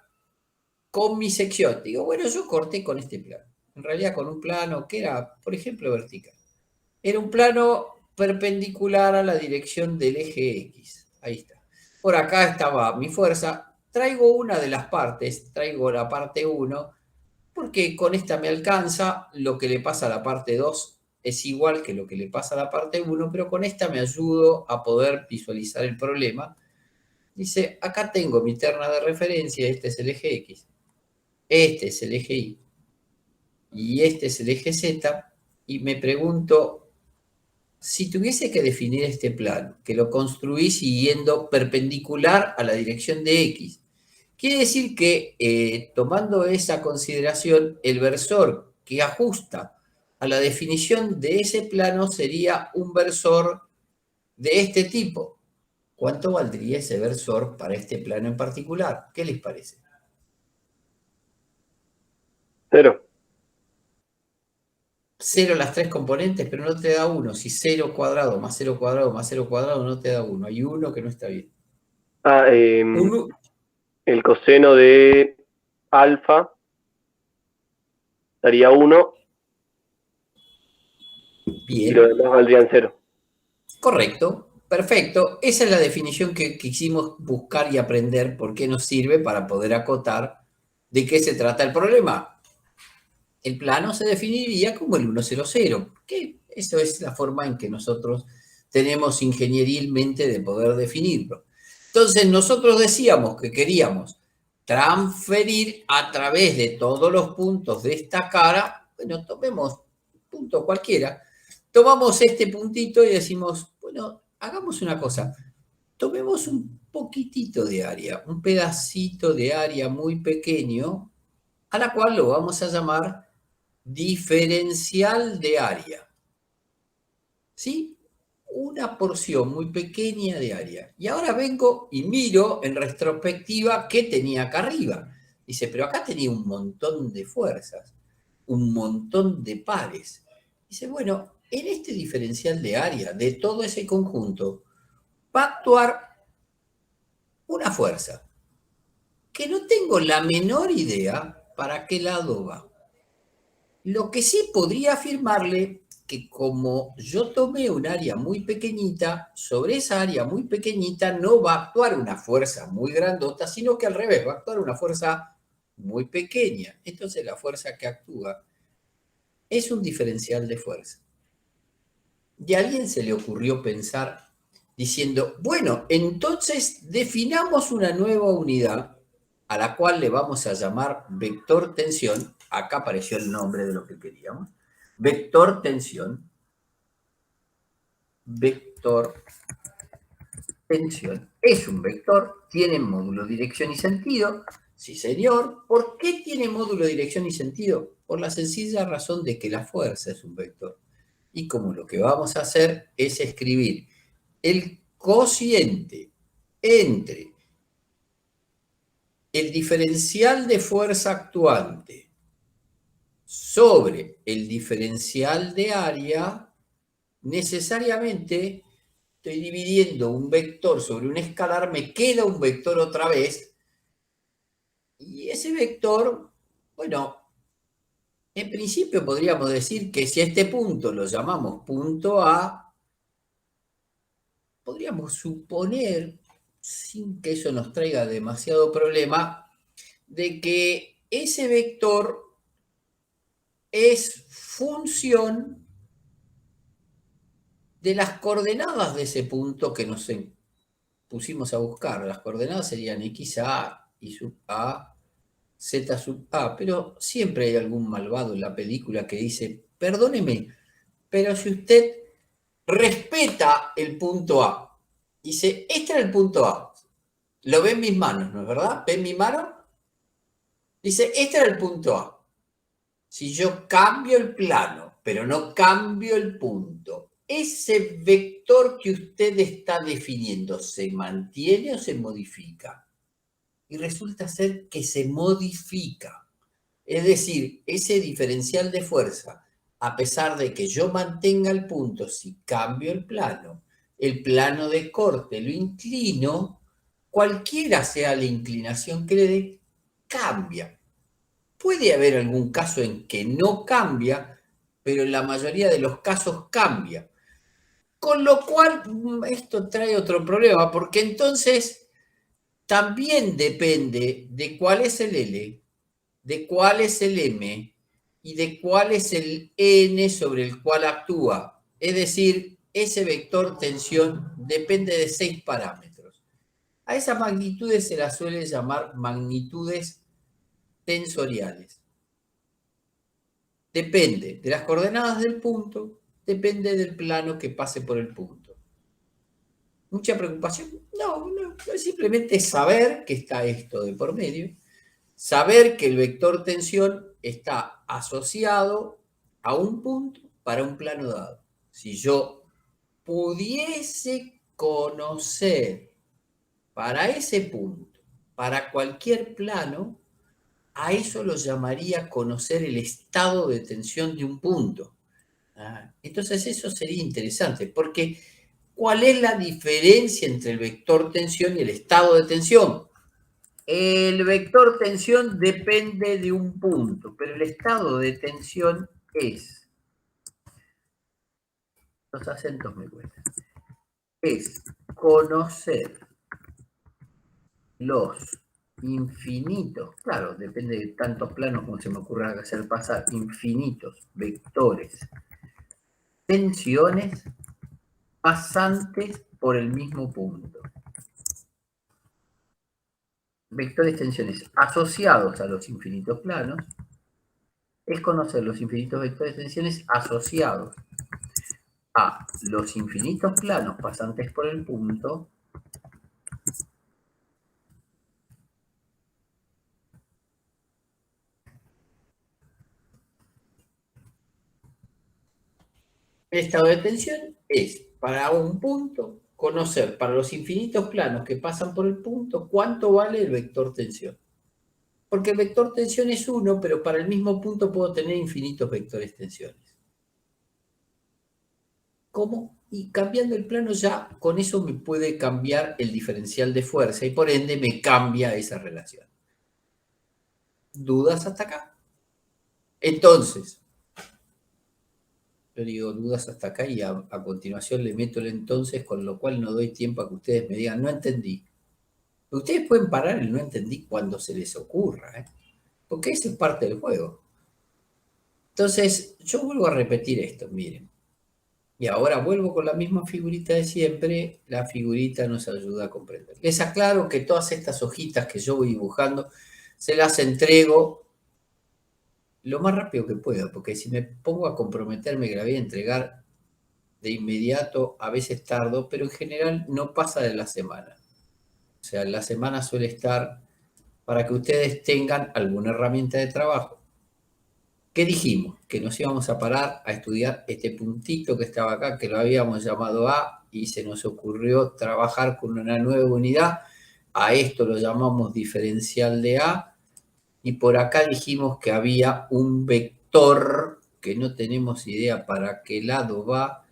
Speaker 1: con mi sección. Digo, bueno, yo corté con este plano. En realidad con un plano que era, por ejemplo, vertical. Era un plano perpendicular a la dirección del eje X. Ahí está. Por acá estaba mi fuerza. Traigo una de las partes, traigo la parte 1, porque con esta me alcanza. Lo que le pasa a la parte 2 es igual que lo que le pasa a la parte 1, pero con esta me ayudo a poder visualizar el problema. Dice, acá tengo mi terna de referencia, este es el eje X, este es el eje Y, y este es el eje Z, y me pregunto, si tuviese que definir este plano, que lo construí siguiendo perpendicular a la dirección de X, quiere decir que tomando esa consideración, el versor que ajusta a la definición de ese plano sería un versor de este tipo. ¿Cuánto valdría ese versor para este plano en particular? ¿Qué les parece?
Speaker 2: 0.
Speaker 1: 0 las tres componentes, pero no te da 1. Si 0 cuadrado más 0 cuadrado más 0 cuadrado no te da 1. Hay uno que no está bien.
Speaker 2: El coseno de alfa daría 1 y
Speaker 1: Bien.
Speaker 2: los demás valdrían 0.
Speaker 1: Correcto. Perfecto. Esa es la definición que quisimos buscar y aprender porque nos sirve para poder acotar de qué se trata el problema. El plano se definiría como el 1, 0, 0, que eso es la forma en que nosotros tenemos ingenierilmente de poder definirlo. Entonces nosotros decíamos que queríamos transferir a través de todos los puntos de esta cara, bueno, tomemos un punto cualquiera, tomamos este puntito y decimos, bueno, hagamos una cosa, tomemos un poquitito de área, un pedacito de área muy pequeño, a la cual lo vamos a llamar diferencial de área. ¿Sí? Una porción muy pequeña de área. Y ahora vengo y miro en retrospectiva qué tenía acá arriba. Dice, pero acá tenía un montón de fuerzas, un montón de pares. Dice, bueno, en este diferencial de área, de todo ese conjunto, va a actuar una fuerza que no tengo la menor idea para qué lado va. Lo que sí podría afirmarle que como yo tomé un área muy pequeñita, sobre esa área muy pequeñita no va a actuar una fuerza muy grandota, sino que al revés, va a actuar una fuerza muy pequeña. Entonces la fuerza que actúa es un diferencial de fuerza. Y a alguien se le ocurrió pensar diciendo, bueno, entonces definamos una nueva unidad a la cual le vamos a llamar vector tensión. Acá apareció el nombre de lo que queríamos. Vector tensión. Vector tensión. Es un vector, tiene módulo, dirección y sentido. Sí, señor. ¿Por qué tiene módulo, dirección y sentido? Por la sencilla razón de que la fuerza es un vector. Y como lo que vamos a hacer es escribir el cociente entre el diferencial de fuerza actuante sobre el diferencial de área, necesariamente estoy dividiendo un vector sobre un escalar, me queda un vector otra vez, y ese vector, bueno, en principio podríamos decir que si a este punto lo llamamos punto A, podríamos suponer, sin que eso nos traiga demasiado problema, de que ese vector es función de las coordenadas de ese punto que nos pusimos a buscar. Las coordenadas serían XA, Y sub A, Z sub A, pero siempre hay algún malvado en la película que dice, perdóneme, pero si usted respeta el punto A, dice, este era el punto A, lo ve en mis manos, ¿no es verdad? ¿Ven mi mano? Dice, este era el punto A. Si yo cambio el plano, pero no cambio el punto, ¿ese vector que usted está definiendo se mantiene o se modifica? Y resulta ser que se modifica. Es decir, ese diferencial de fuerza, a pesar de que yo mantenga el punto, si cambio el plano de corte lo inclino, cualquiera sea la inclinación que le dé, cambia. Puede haber algún caso en que no cambia, pero en la mayoría de los casos cambia. Con lo cual, esto trae otro problema, porque entonces también depende de cuál es el L, de cuál es el M y de cuál es el N sobre el cual actúa. Es decir, ese vector tensión depende de 6 parámetros. A esas magnitudes se las suele llamar magnitudes tensoriales. Depende de las coordenadas del punto, depende del plano que pase por el punto. ¿Mucha preocupación? No, es simplemente saber que está esto de por medio, saber que el vector tensión está asociado a un punto para un plano dado. Si yo pudiese conocer para ese punto, para cualquier plano, a eso lo llamaría conocer el estado de tensión de un punto. Entonces eso sería interesante, porque ¿cuál es la diferencia entre el vector tensión y el estado de tensión? El vector tensión depende de un punto, pero el estado de tensión es, los acentos me cuestan, es conocer los infinitos, claro, depende de tantos planos como se me ocurra hacer pasar, infinitos vectores, tensiones pasantes por el mismo punto. Vectores tensiones asociados a los infinitos planos es conocer los infinitos vectores tensiones asociados a los infinitos planos pasantes por el punto estado de tensión es para un punto conocer para los infinitos planos que pasan por el punto cuánto vale el vector tensión. Porque el vector tensión es 1, pero para el mismo punto puedo tener infinitos vectores tensiones. ¿Cómo? Y cambiando el plano ya, con eso me puede cambiar el diferencial de fuerza y por ende me cambia esa relación. ¿Dudas hasta acá? Entonces, yo digo dudas hasta acá y a continuación le meto el entonces, con lo cual no doy tiempo a que ustedes me digan, no entendí. Ustedes pueden parar el no entendí cuando se les ocurra, ¿eh? Porque eso es parte del juego. Entonces, yo vuelvo a repetir esto, miren. Y ahora vuelvo con la misma figurita de siempre. La figurita nos ayuda a comprender. Les aclaro que todas estas hojitas que yo voy dibujando, se las entrego lo más rápido que pueda, porque si me pongo a comprometerme que la voy a entregar de inmediato, a veces tardo, pero en general no pasa de la semana. O sea, la semana suele estar para que ustedes tengan alguna herramienta de trabajo. ¿Qué dijimos? Que nos íbamos a parar a estudiar este puntito que estaba acá, que lo habíamos llamado A, y se nos ocurrió trabajar con una nueva unidad. A esto lo llamamos diferencial de A. Y por acá dijimos que había un vector, que no tenemos idea para qué lado va,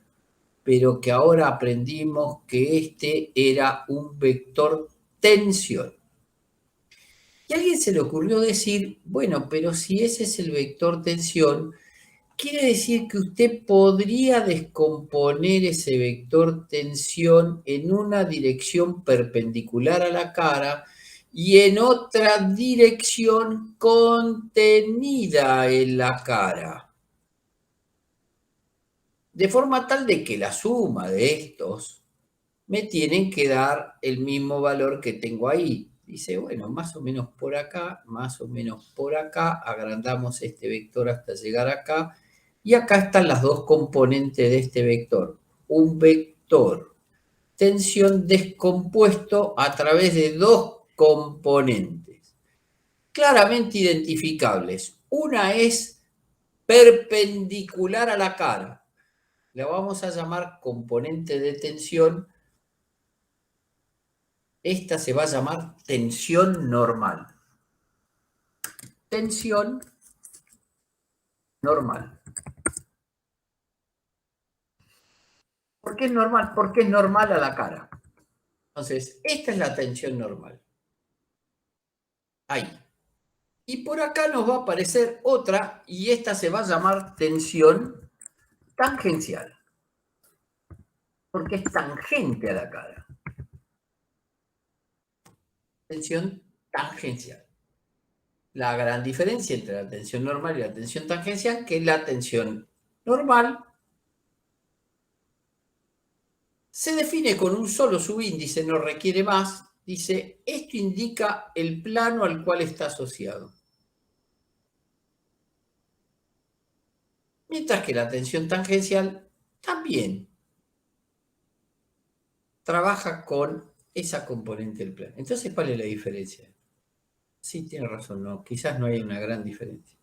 Speaker 1: pero que ahora aprendimos que este era un vector tensión. Y a alguien se le ocurrió decir, bueno, pero si ese es el vector tensión, quiere decir que usted podría descomponer ese vector tensión en una dirección perpendicular a la cara y en otra dirección contenida en la cara. De forma tal de que la suma de estos me tienen que dar el mismo valor que tengo ahí. Dice, bueno, más o menos por acá, más o menos por acá, agrandamos este vector hasta llegar acá, y acá están las dos componentes de este vector. Un vector tensión descompuesto a través de dos componentes claramente identificables. Una es perpendicular a la cara. La vamos a llamar componente de tensión. Esta se va a llamar tensión normal. Tensión normal. ¿Por qué es normal? Porque es normal a la cara. Entonces, esta es la tensión normal. Ahí. Y por acá nos va a aparecer otra, y esta se va a llamar tensión tangencial. Porque es tangente a la cara. Tensión tangencial. La gran diferencia entre la tensión normal y la tensión tangencial, que la tensión normal se define con un solo subíndice, no requiere más. Dice, esto indica el plano al cual está asociado. Mientras que la tensión tangencial también trabaja con esa componente del plano. Entonces, ¿cuál es la diferencia? Sí, tiene razón, no, quizás no hay una gran diferencia.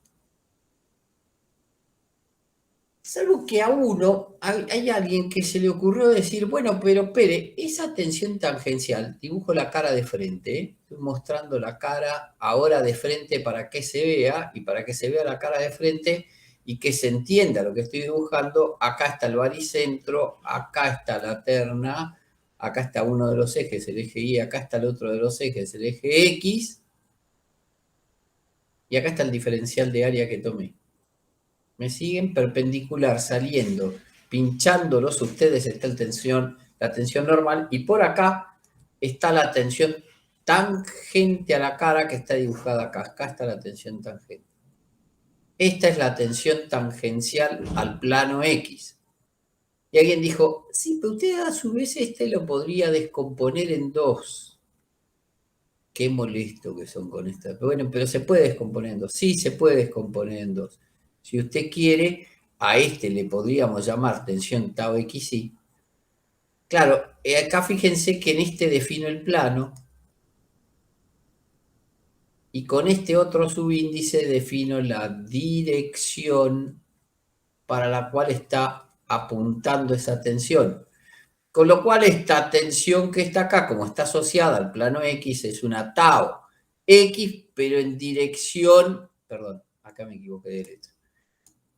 Speaker 1: Salvo que a uno, hay alguien que se le ocurrió decir, bueno, pero espere, esa tensión tangencial, dibujo la cara de frente, estoy mostrando la cara ahora de frente para que se vea, y para que se vea la cara de frente y que se entienda lo que estoy dibujando, acá está el baricentro, acá está la terna, acá está uno de los ejes, el eje Y, acá está el otro de los ejes, el eje X, y acá está el diferencial de área que tomé. Me siguen perpendicular, saliendo, pinchándolos ustedes está la tensión normal, y por acá está la tensión tangente a la cara que está dibujada acá. Acá está la tensión tangente. Esta es la tensión tangencial al plano X. Y alguien dijo, sí, pero usted a su vez lo podría descomponer en dos. Qué molesto que son con esta. Bueno, pero se puede descomponer en dos. Sí, se puede descomponer en dos. Si usted quiere, a le podríamos llamar tensión tau XY. Claro, acá fíjense que en defino el plano, y con este otro subíndice defino la dirección para la cual está apuntando esa tensión. Con lo cual esta tensión que está acá, como está asociada al plano X, es una tau X, pero en dirección, perdón, acá me equivoqué de letra.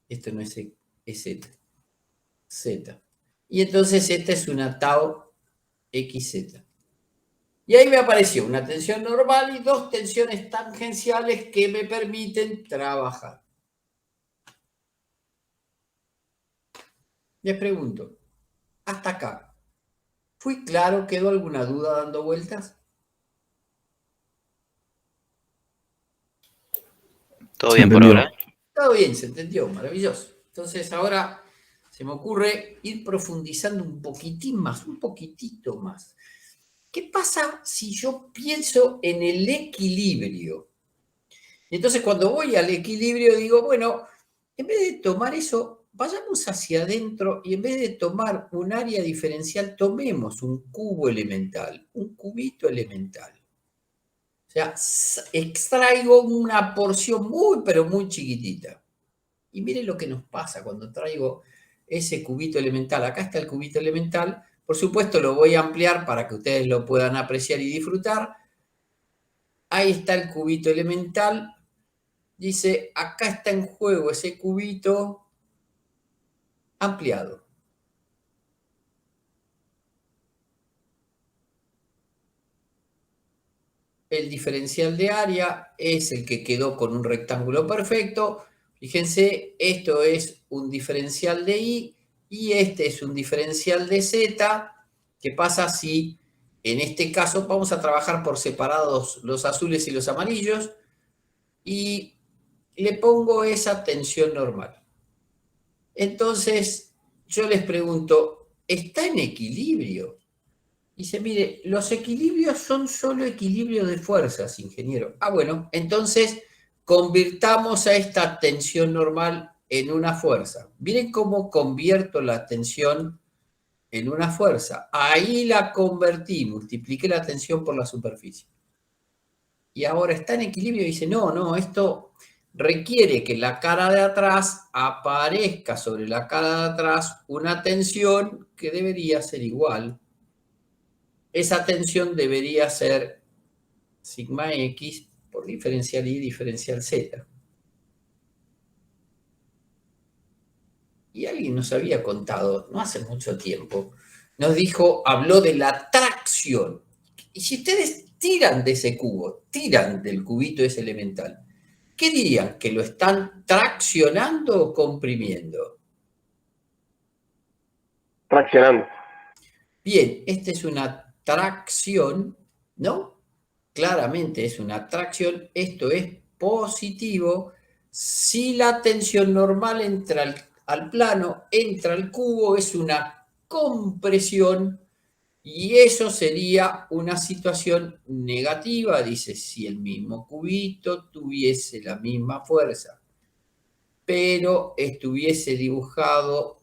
Speaker 1: Esto no es X, es Z. Z. Y entonces esta es una tau XZ. Y ahí me apareció una tensión normal y dos tensiones tangenciales que me permiten trabajar. Les pregunto, hasta acá, ¿fui claro? ¿Quedó alguna duda dando vueltas?
Speaker 6: Todo
Speaker 4: Se
Speaker 6: bien por
Speaker 4: entendió.
Speaker 6: ahora.
Speaker 1: Todo bien, se entendió, maravilloso. Entonces ahora se me ocurre ir profundizando un poquitín más, un poquitito más. ¿Qué pasa si yo pienso en el equilibrio? Entonces cuando voy al equilibrio digo, bueno, en vez de tomar eso, vayamos hacia adentro y en vez de tomar un área diferencial, tomemos un cubo elemental, un cubito elemental. O sea, extraigo una porción muy, pero muy chiquitita. Y miren lo que nos pasa cuando traigo ese cubito elemental. Acá está el cubito elemental. Por supuesto, lo voy a ampliar para que ustedes lo puedan apreciar y disfrutar. Ahí está el cubito elemental. Dice, acá está en juego ese cubito ampliado. El diferencial de área es el que quedó con un rectángulo perfecto. Fíjense, esto es un diferencial de Y y este es un diferencial de Z. ¿Qué pasa si en este caso vamos a trabajar por separados los azules y los amarillos? Y le pongo esa tensión normal. Entonces, yo les pregunto, ¿está en equilibrio? Dice, mire, los equilibrios son solo equilibrio de fuerzas, ingeniero. Ah, bueno, entonces convirtamos a esta tensión normal en una fuerza. Miren cómo convierto la tensión en una fuerza. Ahí la convertí, multipliqué la tensión por la superficie. Y ahora está en equilibrio y dice, no, esto requiere que la cara de atrás aparezca sobre la cara de atrás una tensión que debería ser igual. Esa tensión debería ser sigma X por diferencial Y diferencial Z. Y alguien nos había contado, no hace mucho tiempo, nos dijo, habló de la tracción. Y si ustedes tiran de ese cubo, tiran del cubito ese elemental, ¿qué dirían? ¿Que lo están traccionando o comprimiendo?
Speaker 2: Traccionando.
Speaker 1: Bien, esta es una tracción, ¿no? Claramente es una tracción, esto es positivo. Si la tensión normal entra al plano, entra al cubo, es una compresión y eso sería una situación negativa, dice, si el mismo cubito tuviese la misma fuerza, pero estuviese dibujado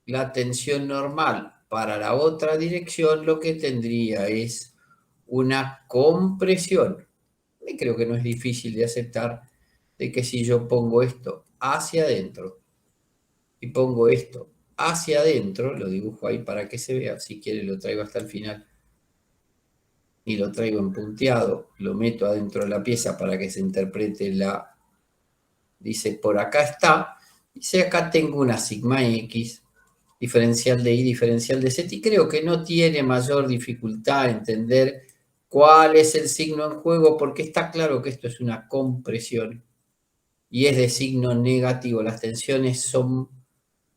Speaker 1: la tensión normal para la otra dirección, lo que tendría es una compresión. Y creo que no es difícil de aceptar de que si yo pongo esto hacia adentro y pongo esto hacia adentro, lo dibujo ahí para que se vea, si quiere lo traigo hasta el final y lo traigo en punteado, lo meto adentro de la pieza para que se interprete la... Dice, por acá está, dice, acá tengo una sigma X, diferencial de Y, diferencial de Z, y creo que no tiene mayor dificultad entender cuál es el signo en juego, porque está claro que esto es una compresión y es de signo negativo. Las tensiones son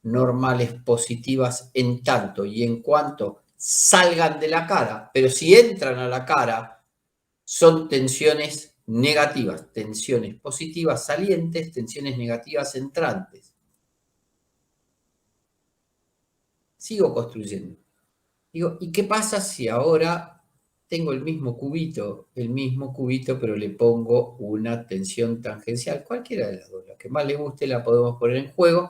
Speaker 1: normales positivas en tanto y en cuanto salgan de la cara, pero si entran a la cara, son tensiones negativas, tensiones positivas salientes, tensiones negativas entrantes. Sigo construyendo. Digo, ¿y qué pasa si ahora tengo el mismo cubito, pero le pongo una tensión tangencial? Cualquiera de las dos, la que más le guste la podemos poner en juego.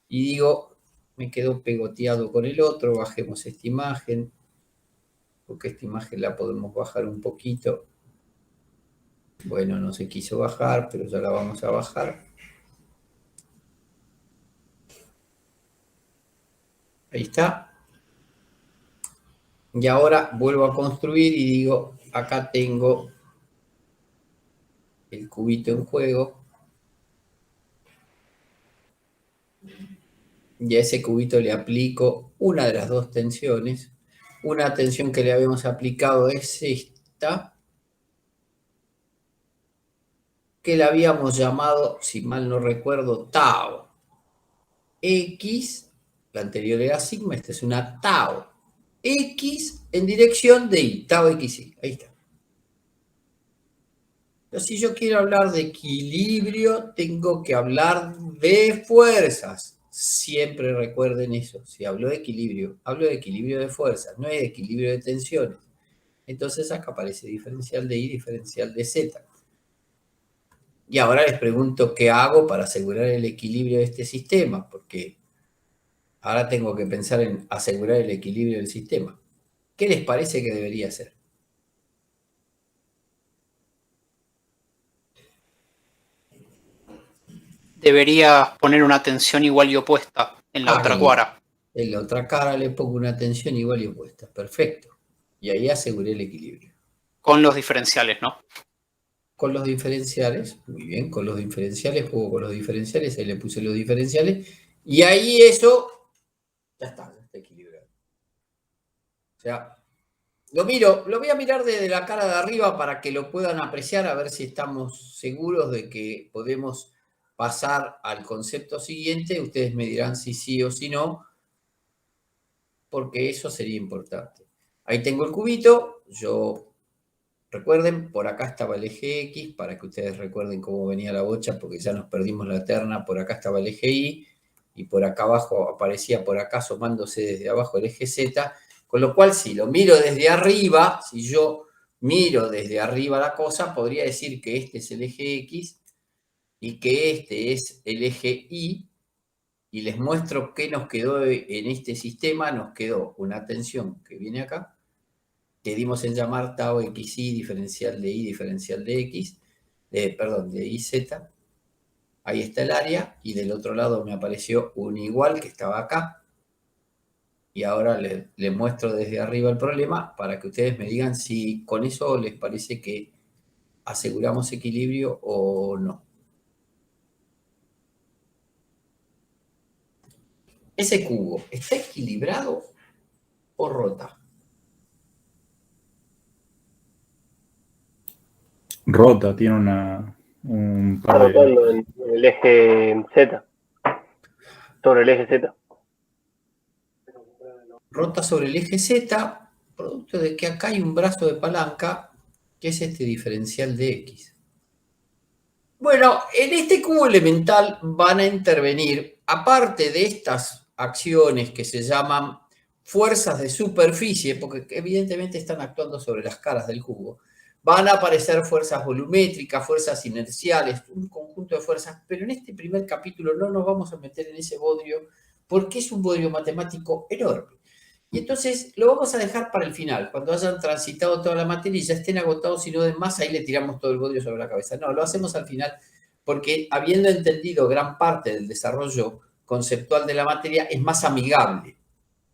Speaker 1: Y digo, me quedo pegoteado con el otro, bajemos esta imagen, porque esta imagen la podemos bajar un poquito. Bueno, no se quiso bajar, pero ya la vamos a bajar. Ahí está. Y ahora vuelvo a construir y digo, acá tengo el cubito en juego. Y a ese cubito le aplico una de las dos tensiones. Una tensión que le habíamos aplicado es esta, que la habíamos llamado, si mal no recuerdo, tau. X, la anterior era sigma, esta es una tau. X en dirección de Y, tau XY, ahí está. Pero si yo quiero hablar de equilibrio, tengo que hablar de fuerzas. Siempre recuerden eso. Si hablo de equilibrio de fuerzas, no es de equilibrio de tensiones. Entonces acá aparece diferencial de Y, diferencial de Z. Y ahora les pregunto qué hago para asegurar el equilibrio de este sistema, porque ahora tengo que pensar en asegurar el equilibrio del sistema. ¿Qué les parece que debería hacer?
Speaker 5: Debería poner una tensión igual y opuesta en la otra cara.
Speaker 1: En la otra cara le pongo una tensión igual y opuesta. Perfecto. Y ahí aseguré el equilibrio.
Speaker 5: Con los diferenciales, ¿no?
Speaker 1: Con los diferenciales, muy bien, con los diferenciales, juego con los diferenciales, ahí le puse los diferenciales, y ahí eso, ya está equilibrado. O sea, lo voy a mirar desde la cara de arriba para que lo puedan apreciar, a ver si estamos seguros de que podemos pasar al concepto siguiente. Ustedes me dirán si sí o si no, porque eso sería importante. Ahí tengo el cubito, recuerden, por acá estaba el eje X, para que ustedes recuerden cómo venía la bocha, porque ya nos perdimos la terna. Por acá estaba el eje Y, y por acá abajo aparecía por acá asomándose desde abajo el eje Z, con lo cual si lo miro desde arriba, si yo miro desde arriba la cosa, podría decir que este es el eje X y que este es el eje Y, y les muestro qué nos quedó en este sistema. Nos quedó una tensión que viene acá, que dimos en llamar tau XY, diferencial de Y, diferencial de X, de YZ. Ahí está el área, y del otro lado me apareció un igual que estaba acá. Y ahora le muestro desde arriba el problema para que ustedes me digan si con eso les parece que aseguramos equilibrio o no. ¿Ese cubo está equilibrado o rota?
Speaker 4: Rota, tiene un
Speaker 2: Está
Speaker 4: par de...
Speaker 2: rotando en el eje Z. Sobre el eje Z.
Speaker 1: Rota sobre el eje Z, producto de que acá hay un brazo de palanca, que es este diferencial de X. Bueno, en este cubo elemental van a intervenir, aparte de estas acciones que se llaman fuerzas de superficie, porque evidentemente están actuando sobre las caras del cubo, van a aparecer fuerzas volumétricas, fuerzas inerciales, un conjunto de fuerzas, pero en este primer capítulo no nos vamos a meter en ese bodrio, porque es un bodrio matemático enorme. Y entonces lo vamos a dejar para el final, cuando hayan transitado toda la materia y ya estén agotados y no den más, ahí le tiramos todo el bodrio sobre la cabeza. No, lo hacemos al final, porque habiendo entendido gran parte del desarrollo conceptual de la materia, es más amigable.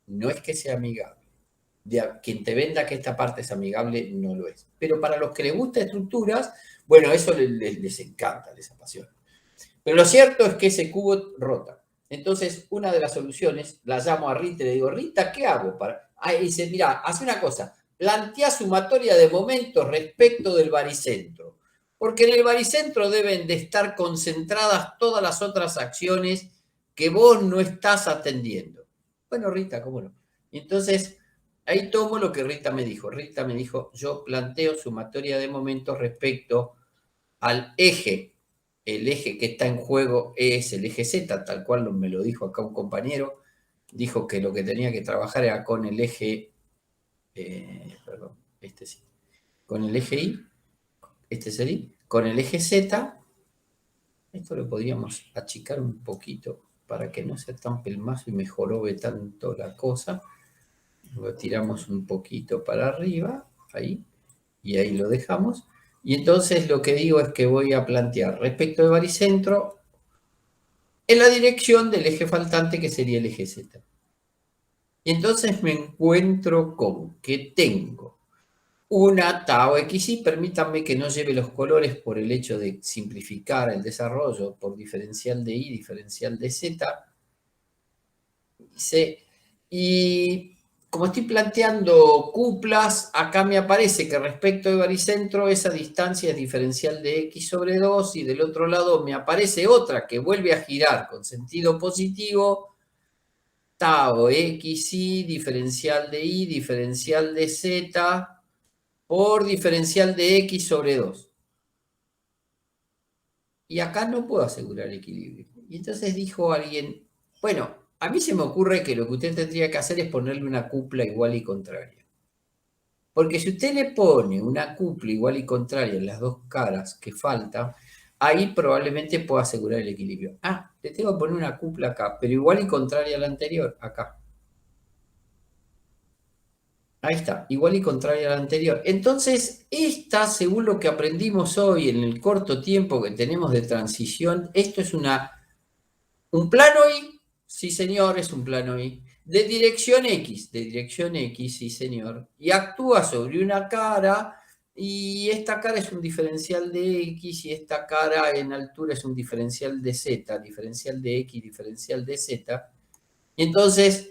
Speaker 1: No es que sea amigable. Quien te venda que esta parte es amigable, no lo es. Pero para los que les gusta estructuras, bueno, eso les encanta, les apasiona. Pero lo cierto es que ese cubo rota. Entonces, una de las soluciones, la llamo a Rita y le digo, Rita, ¿qué hago? Y dice, mira, hace una cosa, plantea sumatoria de momentos respecto del baricentro, porque en el baricentro deben de estar concentradas todas las otras acciones que vos no estás atendiendo. Bueno, Rita, ¿cómo no? Y entonces, ahí tomo lo que Rita me dijo. Rita me dijo, yo planteo sumatoria de momentos respecto al eje. El eje que está en juego es el eje Z, tal cual me lo dijo acá un compañero. Dijo que lo que tenía que trabajar era con el eje, con el eje Y, este es el Y, con el eje Z. Esto lo podríamos achicar un poquito para que no sea tan pelmazo y mejorove tanto la cosa. Lo tiramos un poquito para arriba, ahí, y ahí lo dejamos. Y entonces lo que digo es que voy a plantear respecto del baricentro en la dirección del eje faltante, que sería el eje Z. Y entonces me encuentro con que tengo una tau xy, permítanme que no lleve los colores por el hecho de simplificar el desarrollo por diferencial de y, diferencial de z. Y como estoy planteando cuplas, acá me aparece que respecto de baricentro esa distancia es diferencial de x sobre 2 y del otro lado me aparece otra que vuelve a girar con sentido positivo, tau xy, diferencial de y, diferencial de z por diferencial de x sobre 2. Y acá no puedo asegurar equilibrio. Y entonces dijo alguien, bueno, a mí se me ocurre que lo que usted tendría que hacer es ponerle una cupla igual y contraria. Porque si usted le pone una cupla igual y contraria en las dos caras que faltan, ahí probablemente pueda asegurar el equilibrio. Ah, le tengo que poner una cupla acá, pero igual y contraria a la anterior, acá. Ahí está, igual y contraria a la anterior. Entonces, esta, según lo que aprendimos hoy en el corto tiempo que tenemos de transición, esto es un plano Y, sí señor, es un plano Y, de dirección X, sí señor, y actúa sobre una cara, y esta cara es un diferencial de X, y esta cara en altura es un diferencial de Z, diferencial de X, diferencial de Z, y entonces,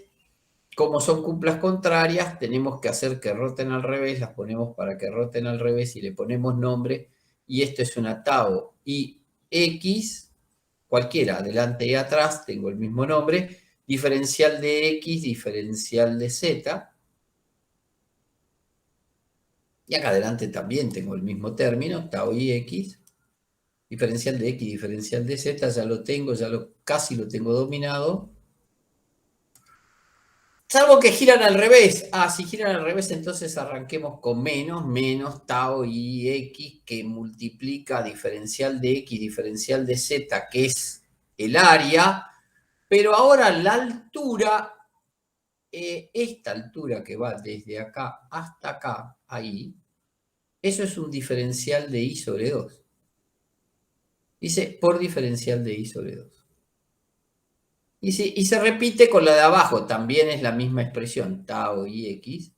Speaker 1: como son cuplas contrarias, tenemos que hacer que roten al revés, las ponemos para que roten al revés y le ponemos nombre, y esto es una tau y X, cualquiera, adelante y atrás, tengo el mismo nombre, diferencial de X, diferencial de Z, y acá adelante también tengo el mismo término, tau y X, diferencial de X, diferencial de Z, ya lo tengo, casi lo tengo dominado. Salvo que giran al revés. Ah, si giran al revés, entonces arranquemos con menos tau y x que multiplica diferencial de x, diferencial de z, que es el área. Pero ahora la altura, esta altura que va desde acá hasta acá, ahí, eso es un diferencial de y sobre 2. Dice por diferencial de y sobre 2. Y se repite con la de abajo, también es la misma expresión, tau y x,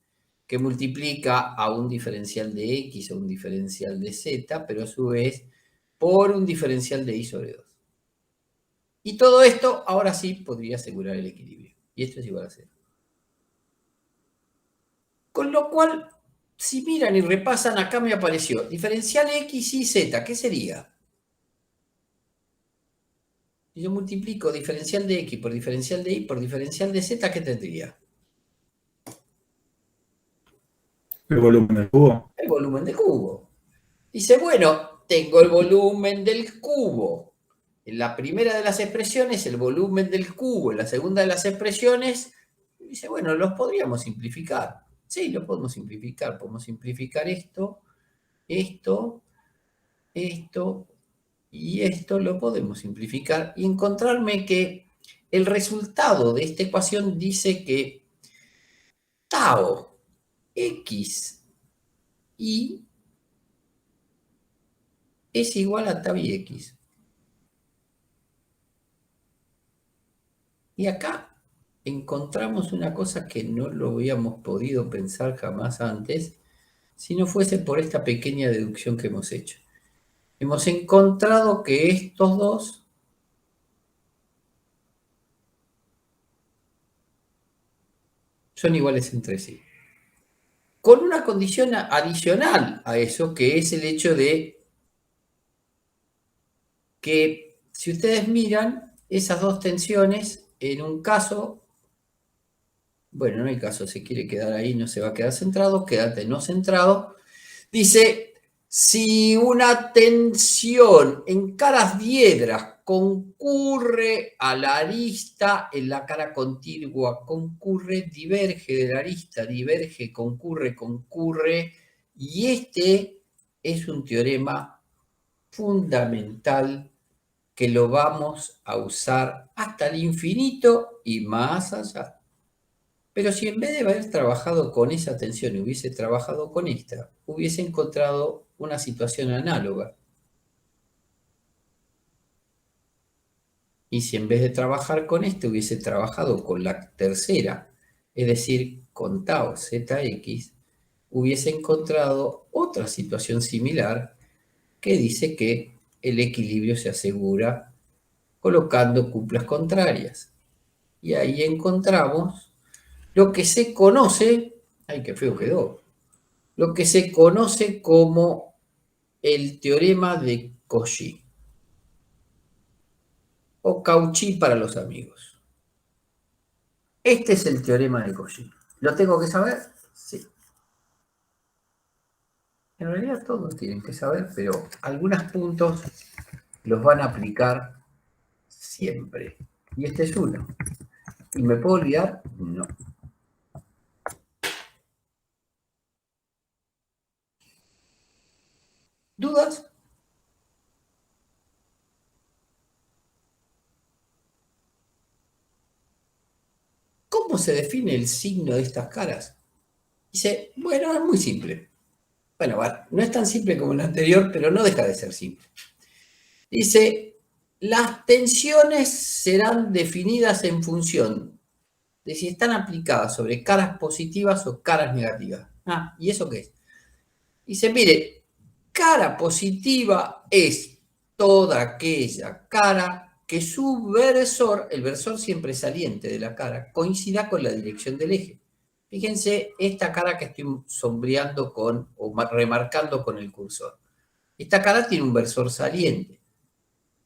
Speaker 1: que multiplica a un diferencial de x o un diferencial de z, pero a su vez por un diferencial de y sobre 2. Y todo esto ahora sí podría asegurar el equilibrio. Y esto es igual a 0. Con lo cual, si miran y repasan, acá me apareció diferencial x y z, ¿qué sería? Si yo multiplico diferencial de x por diferencial de y por diferencial de z, ¿qué tendría?
Speaker 4: El volumen del cubo.
Speaker 1: El volumen del cubo. Dice, bueno, tengo el volumen del cubo. En la primera de las expresiones, el volumen del cubo. En la segunda de las expresiones, dice, bueno, los podríamos simplificar. Sí, lo podemos simplificar. Podemos simplificar esto, esto, esto y esto lo podemos simplificar y encontrarme que el resultado de esta ecuación dice que tau x y es igual a tau y x. Y acá encontramos una cosa que no lo habíamos podido pensar jamás antes, si no fuese por esta pequeña deducción que hemos hecho. Hemos encontrado que estos dos son iguales entre sí. Con una condición adicional a eso, que es el hecho de que si ustedes miran esas dos tensiones, en un caso, bueno, no hay caso, se quiere quedar ahí, no se va a quedar centrado, quédate no centrado. Dice, si una tensión en caras diedras concurre a la arista, en la cara contigua concurre, diverge de la arista, diverge, concurre, y este es un teorema fundamental que lo vamos a usar hasta el infinito y más allá. Pero si en vez de haber trabajado con esa tensión y hubiese trabajado con esta, hubiese encontrado una situación análoga. Y si en vez de trabajar con este hubiese trabajado con la tercera es decir, con tau zx, hubiese encontrado otra situación similar que dice que el equilibrio se asegura colocando cuplas contrarias. Y ahí encontramos lo que se conoce, ay, qué feo quedó, lo que se conoce como el teorema de Cauchy, o Cauchy para los amigos. Este es el teorema de Cauchy. ¿Lo tengo que saber? Sí. En realidad todos tienen que saber, pero algunos puntos los van a aplicar siempre. Y este es uno. ¿Y me puedo olvidar? No. ¿Dudas? ¿Cómo se define el signo de estas caras? Dice, bueno, es muy simple. Bueno, no es tan simple como el anterior, pero no deja de ser simple. Dice, las tensiones serán definidas en función de si están aplicadas sobre caras positivas o caras negativas. Ah, ¿y eso qué es? Dice, mire, cara positiva es toda aquella cara que su versor, el versor siempre saliente de la cara, coincida con la dirección del eje. Fíjense esta cara que estoy sombreando con, o remarcando con el cursor. Esta cara tiene un versor saliente.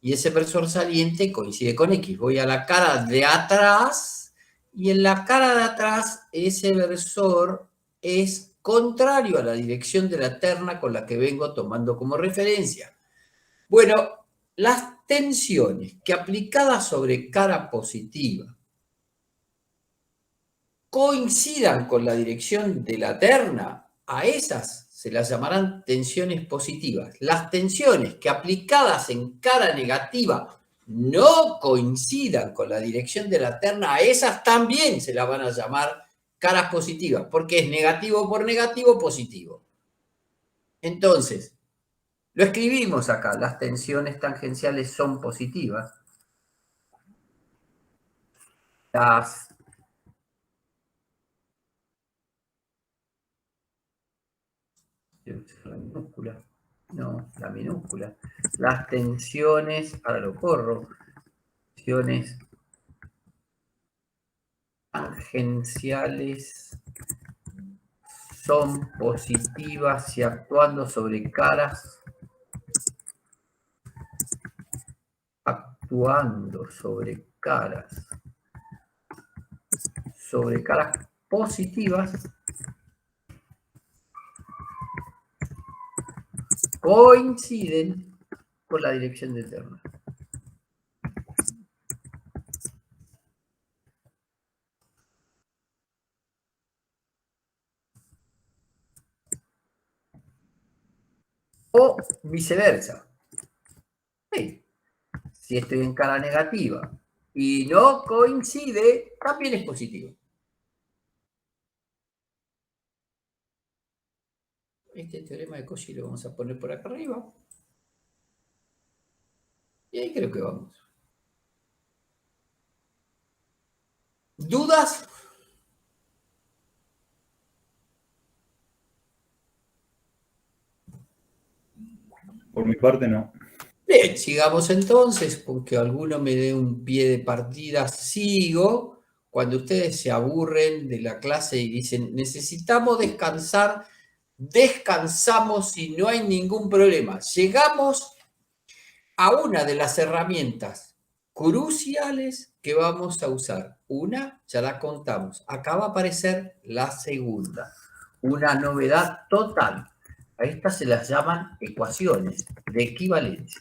Speaker 1: Y ese versor saliente coincide con X. Voy a la cara de atrás, y en la cara de atrás ese versor es contrario a la dirección de la terna con la que vengo tomando como referencia. Bueno, las tensiones que aplicadas sobre cara positiva coincidan con la dirección de la terna, a esas se las llamarán tensiones positivas. Las tensiones que aplicadas en cara negativa no coincidan con la dirección de la terna, a esas también se las van a llamar caras positivas, porque es negativo por negativo, positivo. Entonces, lo escribimos acá, las tensiones tangenciales son positivas. Las la minúscula, no, la minúscula. Las tensiones, ahora lo corro, tensiones tangenciales son positivas si actuando sobre caras, sobre caras positivas, coinciden con la dirección de terna. O viceversa. Sí. Si estoy en cara negativa y no coincide, también es positivo. Este teorema de Cauchy lo vamos a poner por acá arriba. Y ahí creo que vamos. ¿Dudas?
Speaker 4: Por mi parte, no.
Speaker 1: Bien, sigamos entonces, porque alguno me dé un pie de partida, sigo. Cuando ustedes se aburren de la clase y dicen, necesitamos descansar, descansamos y no hay ningún problema. Llegamos a una de las herramientas cruciales que vamos a usar. Una, ya la contamos. Acá va a aparecer la segunda. Una novedad total. A estas se las llaman ecuaciones de equivalencia.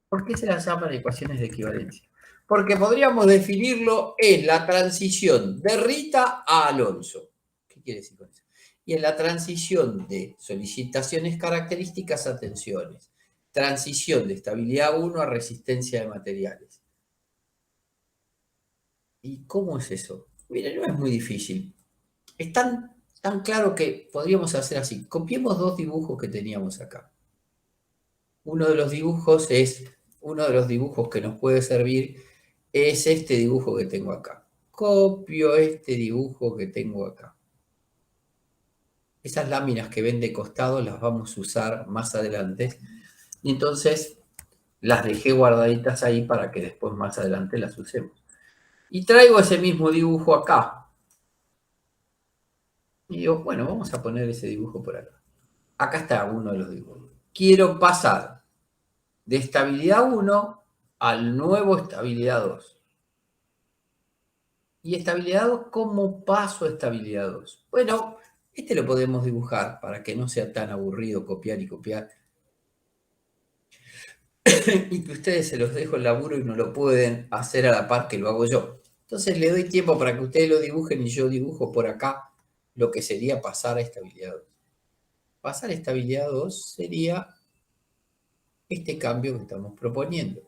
Speaker 1: ¿Por qué se las llaman ecuaciones de equivalencia? Porque podríamos definirlo en la transición de Rita a Alonso. ¿Qué quiere decir con eso? Y en la transición de solicitaciones características a tensiones. Transición de estabilidad 1 a resistencia de materiales. ¿Y cómo es eso? Mire, no es muy difícil. Es tan claro que podríamos hacer así. Copiemos dos dibujos que teníamos acá. Uno de los dibujos que nos puede servir es este dibujo que tengo acá. copio este dibujo que tengo acá. Esas láminas que ven de costado las vamos a usar más adelante. Y entonces las dejé guardaditas ahí para que después más adelante las usemos. Y traigo ese mismo dibujo acá. Y digo, bueno, vamos a poner ese dibujo por acá. Acá está uno de los dibujos. Quiero pasar de estabilidad 1 al nuevo estabilidad 2. ¿Y estabilidad 2? ¿Cómo paso a estabilidad 2? Bueno, este lo podemos dibujar para que no sea tan aburrido copiar y copiar. Y que ustedes se los dejo el laburo y no lo pueden hacer a la par que lo hago yo. Entonces le doy tiempo para que ustedes lo dibujen y yo dibujo por acá lo que sería pasar a estabilidad 2. Pasar a estabilidad 2 sería este cambio que estamos proponiendo.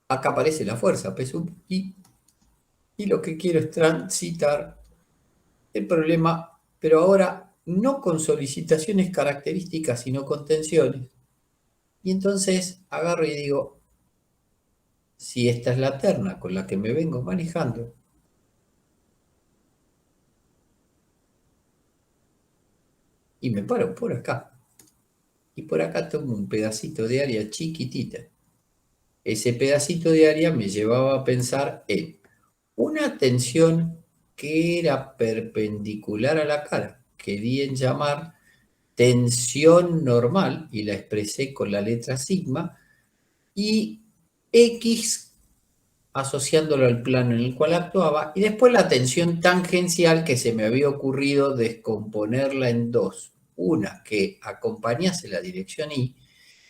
Speaker 1: Acá aparece la fuerza, P sub I, y lo que quiero es transitar el problema, pero ahora no con solicitaciones características, sino con tensiones. Y entonces agarro y digo, si esta es la terna con la que me vengo manejando, y me paro por acá, y por acá tomo un pedacito de área chiquitita. Ese pedacito de área me llevaba a pensar en una tensión que era perpendicular a la cara, que di en llamar tensión normal, y la expresé con la letra sigma, y X asociándolo al plano en el cual actuaba, y después la tensión tangencial que se me había ocurrido descomponerla en dos. Una que acompañase la dirección Y,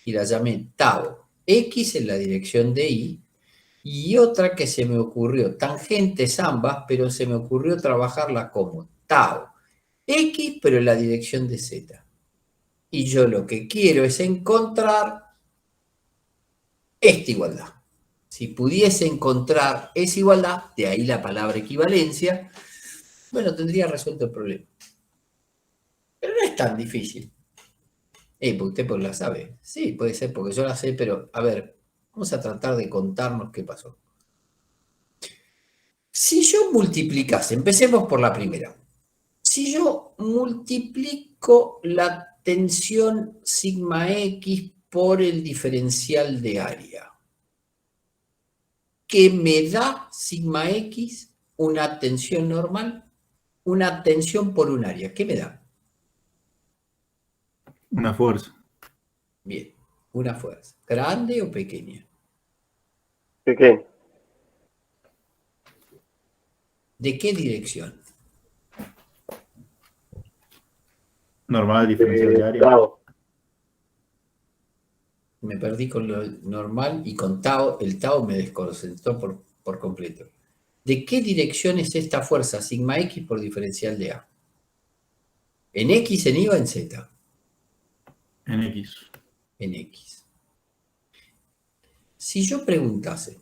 Speaker 1: y la llamé tau X en la dirección de Y, y otra que se me ocurrió, tangentes ambas, pero se me ocurrió trabajarla como tau X, pero en la dirección de Z. Y yo lo que quiero es encontrar esta igualdad. Si pudiese encontrar esa igualdad, de ahí la palabra equivalencia, bueno, tendría resuelto el problema. Pero no es tan difícil. Porque usted pues la sabe. Sí, puede ser porque yo la sé, pero a ver, vamos a tratar de contarnos qué pasó. Si yo multiplicase, empecemos por la primera. Si yo multiplico la tensión sigma X por el diferencial de área, ¿qué me da sigma X? Una tensión normal, una tensión por un área. ¿Qué me da?
Speaker 4: Una fuerza.
Speaker 1: Bien, una fuerza. ¿Grande o pequeña?
Speaker 2: Pequeño.
Speaker 1: ¿De qué dirección?
Speaker 4: Normal, diferencial de área.
Speaker 2: Tau.
Speaker 1: Me perdí con lo normal y con tau, el tau me desconcentró por completo. ¿De qué dirección es esta fuerza? Sigma X por diferencial de A. ¿En X, en Y o en Z?
Speaker 4: En X.
Speaker 1: En X. Si yo preguntase,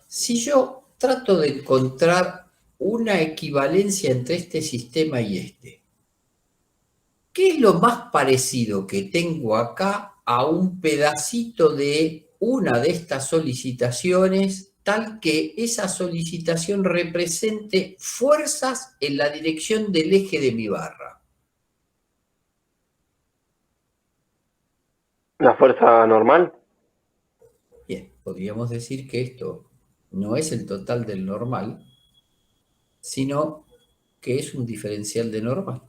Speaker 1: si yo trato de encontrar una equivalencia entre este sistema y este, ¿qué es lo más parecido que tengo acá a un pedacito de una de estas solicitaciones, tal que esa solicitación represente fuerzas en la dirección del eje de mi barra?
Speaker 2: La fuerza normal.
Speaker 1: Bien, podríamos decir que esto no es el total del normal, sino que es un diferencial de normal.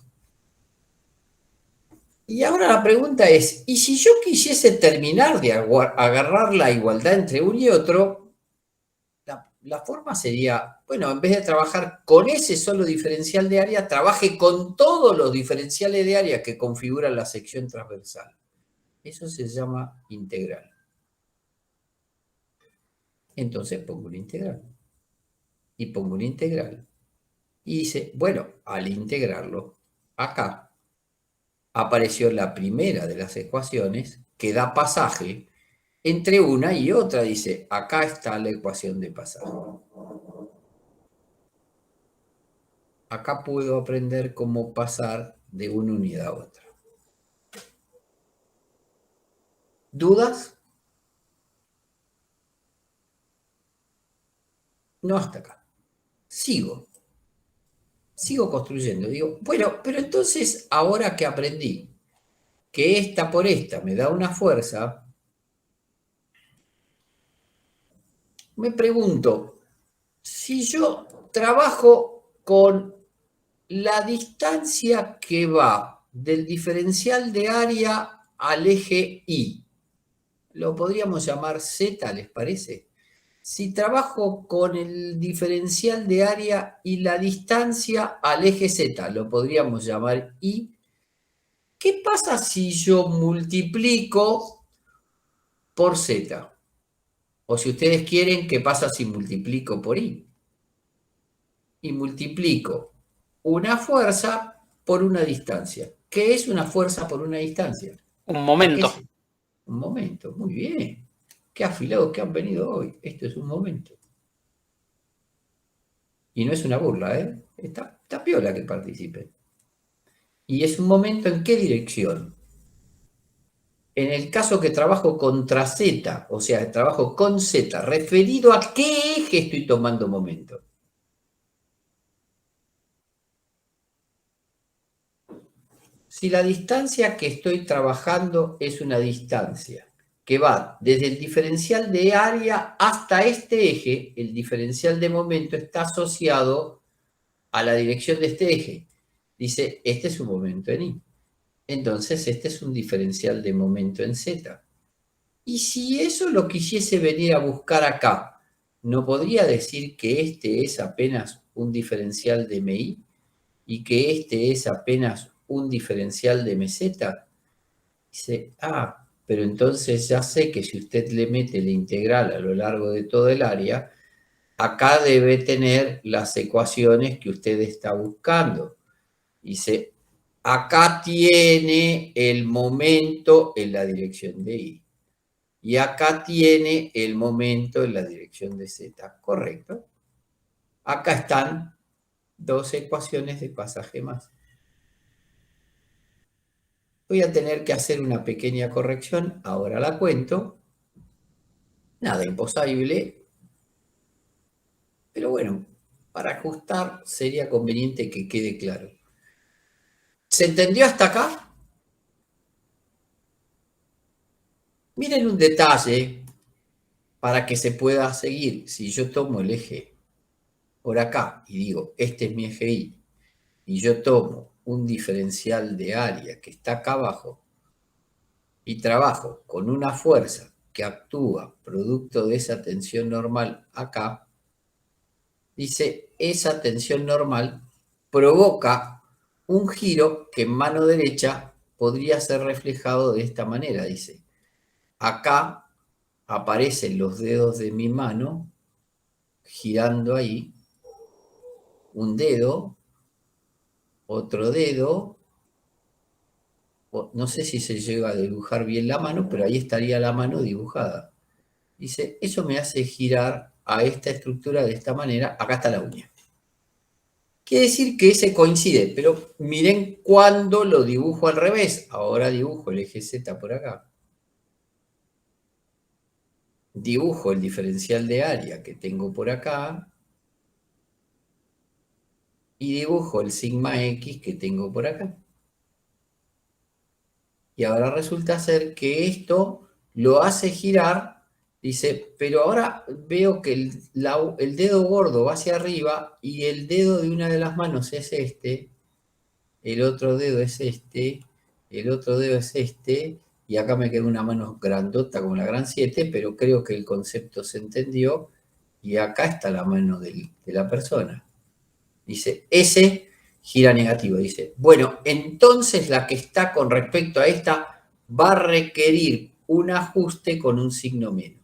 Speaker 1: Y ahora la pregunta es, ¿y si yo quisiese terminar de agarrar la igualdad entre uno y otro? La forma sería, bueno, en vez de trabajar con ese solo diferencial de área, trabaje con todos los diferenciales de área que configuran la sección transversal. Eso se llama integral. Entonces pongo una integral. Y pongo una integral. Y dice, bueno, al integrarlo, acá apareció la primera de las ecuaciones que da pasaje entre una y otra. Dice, acá está la ecuación de pasaje. Acá puedo aprender cómo pasar de una unidad a otra. ¿Dudas? no hasta acá. Sigo construyendo. Digo, bueno, pero entonces ahora que aprendí que esta por esta me da una fuerza, me pregunto, si yo trabajo con la distancia que va del diferencial de área al eje Y, lo podríamos llamar Z, ¿les parece? Si trabajo con el diferencial de área y la distancia al eje Z, lo podríamos llamar Y. ¿Qué pasa si yo multiplico por Z? O si ustedes quieren, ¿qué pasa si multiplico por Y? Y multiplico una fuerza por una distancia. ¿Qué es una fuerza por una distancia?
Speaker 5: Un momento.
Speaker 1: Un momento, muy bien. Qué afilados que han venido hoy. Esto es un momento. Y no es una burla, ¿eh? Está piola que participen. ¿Y es un momento en qué dirección? En el caso que trabajo contra Z, o sea, trabajo con Z, referido a qué eje estoy tomando momento. Si la distancia que estoy trabajando es una distancia que va desde el diferencial de área hasta este eje, el diferencial de momento está asociado a la dirección de este eje. Dice, este es un momento en Y. Entonces, este es un diferencial de momento en Z. Y si eso lo quisiese venir a buscar acá, ¿no podría decir que este es apenas un diferencial de MI y que este es apenas un diferencial de MZ? Dice, pero entonces ya sé que si usted le mete la integral a lo largo de todo el área, acá debe tener las ecuaciones que usted está buscando. Dice, acá tiene el momento en la dirección de Y. Y acá tiene el momento en la dirección de Z. ¿Correcto? Acá están dos ecuaciones de pasaje más. Voy a tener que hacer una pequeña corrección. Ahora la cuento. Nada imposible. Pero bueno, para ajustar sería conveniente que quede claro. ¿Se entendió hasta acá? Miren un detalle para que se pueda seguir. Si yo tomo el eje por acá y digo, este es mi eje Y, y yo tomo un diferencial de área que está acá abajo y trabajo con una fuerza que actúa producto de esa tensión normal acá, dice, esa tensión normal provoca un giro que en mano derecha podría ser reflejado de esta manera, dice. Acá aparecen los dedos de mi mano girando ahí, un dedo, otro dedo, no sé si se llega a dibujar bien la mano, pero ahí estaría la mano dibujada. Dice, eso me hace girar a esta estructura de esta manera, acá está la uña. Quiere decir que ese coincide, pero miren cuando lo dibujo al revés. Ahora dibujo el eje Z por acá. Dibujo el diferencial de área que tengo por acá. Y dibujo el sigma X que tengo por acá. Y ahora resulta ser que esto lo hace girar, dice, pero ahora veo que el dedo gordo va hacia arriba y el dedo de una de las manos es este, el otro dedo es este, el otro dedo es este, y acá me queda una mano grandota como la gran 7, pero creo que el concepto se entendió, y acá está la mano de la persona. Dice, ese gira negativo. Dice, bueno, entonces la que está con respecto a esta va a requerir un ajuste con un signo menos.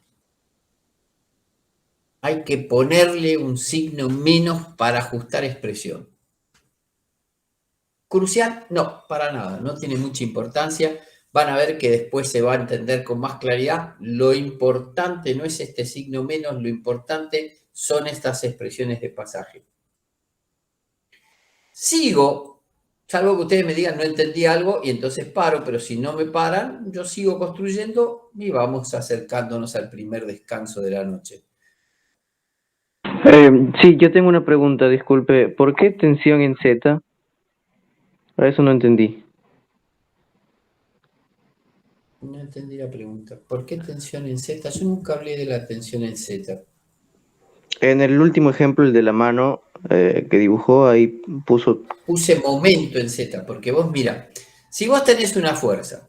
Speaker 1: Hay que ponerle un signo menos para ajustar expresión. ¿Crucial? No, para nada, no tiene mucha importancia. Van a ver que después se va a entender con más claridad. Lo importante no es este signo menos, lo importante son estas expresiones de pasaje. Sigo, salvo que ustedes me digan no entendí algo y entonces paro, pero si no me paran, yo sigo construyendo y vamos acercándonos al primer descanso de la noche.
Speaker 6: Sí, yo tengo una pregunta, disculpe. ¿Por qué tensión en Z? A eso no entendí.
Speaker 1: No entendí la pregunta. ¿Por qué tensión en Z? Yo nunca hablé de la tensión en Z.
Speaker 6: En el último ejemplo, el de la mano que dibujó, ahí puso...
Speaker 1: Puse momento en Z, porque vos mira, si vos tenés una fuerza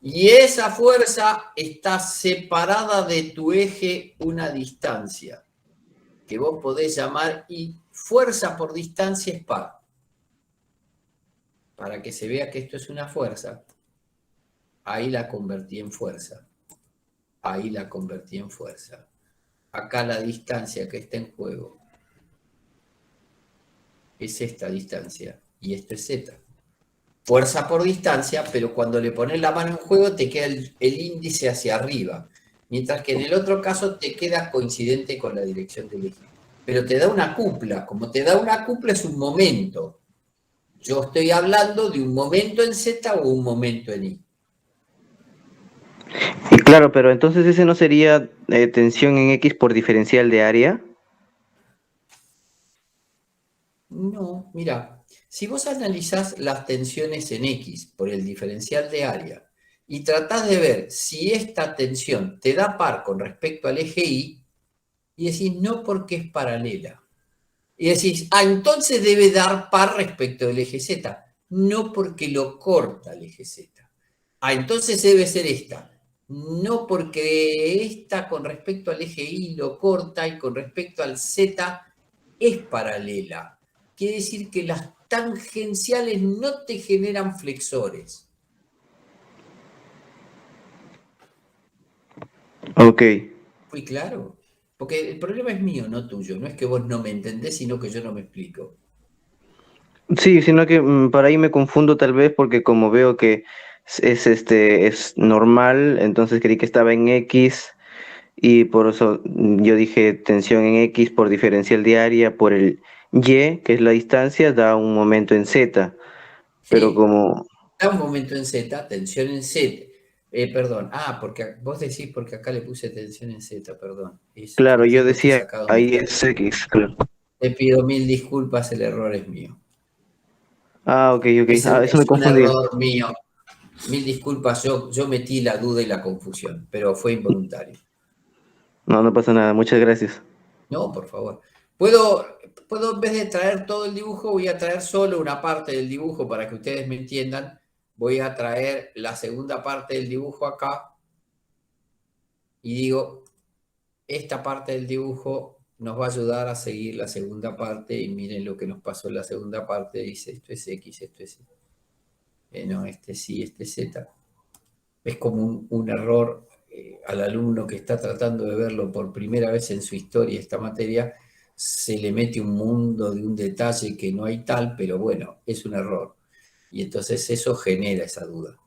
Speaker 1: y esa fuerza está separada de tu eje una distancia, que vos podés llamar, y fuerza por distancia es par. Para que se vea que esto es una fuerza, ahí la convertí en fuerza. Ahí la convertí en fuerza. Acá la distancia que está en juego es esta distancia y esto es Z. Fuerza por distancia, pero cuando le pones la mano en juego te queda el índice hacia arriba, mientras que en el otro caso te queda coincidente con la dirección del eje. Pero te da una cupla, como te da una cupla es un momento. Yo estoy hablando de un momento en Z o un momento en Y.
Speaker 6: Y claro, pero entonces ese no sería tensión en X por diferencial de área.
Speaker 1: No, mira, si vos analizás las tensiones en X por el diferencial de área y tratás de ver si esta tensión te da par con respecto al eje Y, y decís no porque es paralela. Y decís, entonces debe dar par respecto al eje Z, no porque lo corta el eje Z. Entonces debe ser esta, no porque esta con respecto al eje Y lo corta y con respecto al Z es paralela. Quiere decir que las tangenciales no te generan flexores.
Speaker 6: Ok.
Speaker 1: ¿Fui claro? Porque el problema es mío, no tuyo. No es que vos no me entendés, sino que yo no me explico.
Speaker 6: Sí, sino que por ahí me confundo tal vez porque como veo que es normal, entonces creí que estaba en X y por eso yo dije tensión en X por diferencial de área por el Y, que es la distancia, da un momento en Z, pero
Speaker 1: Sí,
Speaker 6: como
Speaker 1: da un momento en Z, tensión en Z. Perdón, porque vos decís porque acá le puse tensión en Z, perdón.
Speaker 6: claro, yo
Speaker 1: Entiendo que he
Speaker 6: decía
Speaker 1: sacado mi
Speaker 6: ahí
Speaker 1: termo.
Speaker 6: es X, claro.
Speaker 1: Te pido mil disculpas, el error es mío.
Speaker 6: Ah, ok, ok,
Speaker 1: Es
Speaker 6: eso me
Speaker 1: un
Speaker 6: confundía.
Speaker 1: error mío. Mil disculpas, yo metí la duda y la confusión, pero fue involuntario.
Speaker 6: No, no pasa nada, muchas gracias.
Speaker 1: No, por favor. ¿Puedo en vez de traer todo el dibujo, voy a traer solo una parte del dibujo para que ustedes me entiendan? Voy a traer la segunda parte del dibujo acá y digo, esta parte del dibujo nos va a ayudar a seguir la segunda parte y miren lo que nos pasó en la segunda parte. Dice, esto es X, esto es no, este sí, este es Z. Es como un error al alumno que está tratando de verlo por primera vez en su historia esta materia, se le mete un mundo de un detalle que no hay tal, pero bueno, es un error. Y entonces eso genera esa duda.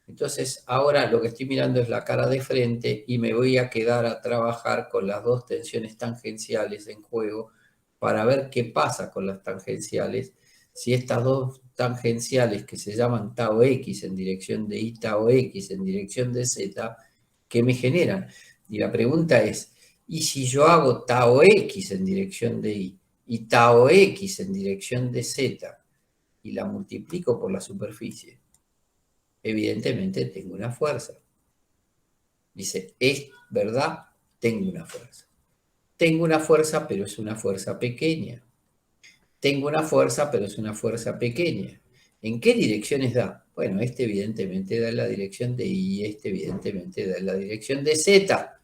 Speaker 1: Entonces ahora lo que estoy mirando es la cara de frente y me voy a quedar a trabajar con las dos tensiones tangenciales en juego para ver qué pasa con las tangenciales, si estas dos tangenciales que se llaman tau X en dirección de Y, tau X en dirección de Z, ¿qué me generan? Y la pregunta es, ¿y si yo hago tau X en dirección de y tau X en dirección de Z y la multiplico por la superficie? Evidentemente tengo una fuerza. Dice, es verdad, tengo una fuerza. Tengo una fuerza, pero es una fuerza pequeña. Tengo una fuerza, pero es una fuerza pequeña. ¿En qué direcciones da? Bueno, este evidentemente da en la dirección de Y, este evidentemente da en la dirección de Z.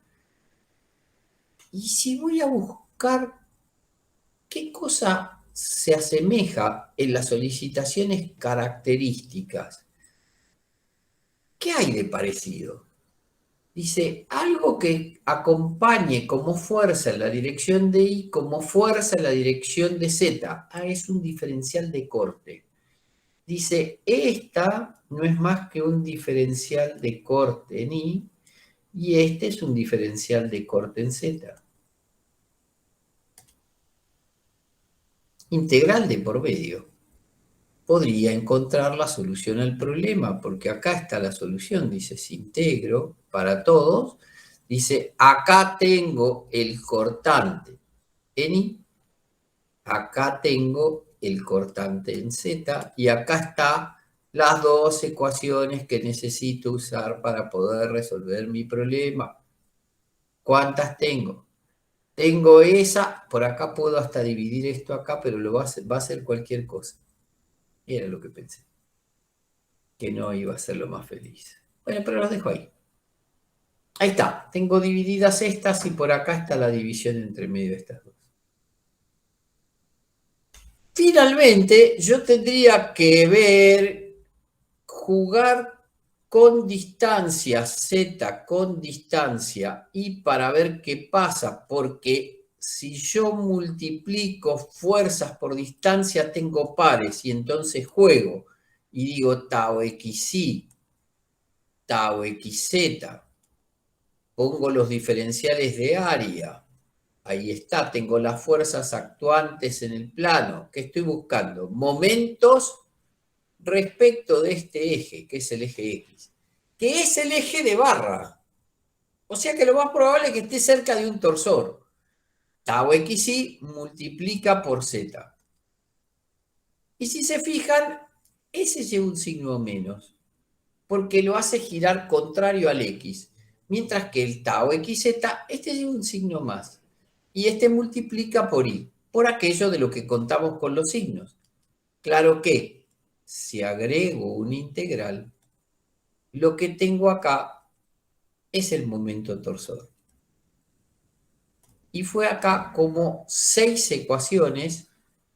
Speaker 1: Y si voy a buscar qué cosa se asemeja en las solicitaciones características, ¿qué hay de parecido? Dice, algo que acompañe como fuerza en la dirección de Y, como fuerza en la dirección de Z. Es un diferencial de corte. Dice, esta no es más que un diferencial de corte en y este es un diferencial de corte en Z. Integral de por medio. Podría encontrar la solución al problema, porque acá está la solución. Dice, si integro para todos, dice, acá tengo el cortante en Y Acá tengo el cortante en Z y acá está las dos ecuaciones que necesito usar para poder resolver mi problema. ¿Cuántas tengo? Tengo esa, por acá puedo hasta dividir esto acá, pero va a ser cualquier cosa. Era lo que pensé. Que no iba a ser lo más feliz. Bueno, pero los dejo ahí. Ahí está. Tengo divididas estas y por acá está la división entre medio de estas dos. Finalmente, yo tendría que ver, jugar con distancia, Z con distancia, y para ver qué pasa, porque si yo multiplico fuerzas por distancia, tengo pares, y entonces juego, y digo tau xy, tau xz, pongo los diferenciales de área, ahí está, tengo las fuerzas actuantes en el plano. ¿Qué estoy buscando? Momentos respecto de este eje, que es el eje X, que es el eje de barra. O sea que lo más probable es que esté cerca de un torsor. Tau xy multiplica por z. Y si se fijan, ese lleva un signo menos, porque lo hace girar contrario al x, mientras que el tau xz, este lleva un signo más, y este multiplica por y, por aquello de lo que contamos con los signos. Claro que, si agrego una integral, lo que tengo acá es el momento torsor. Y fue acá como 6 ecuaciones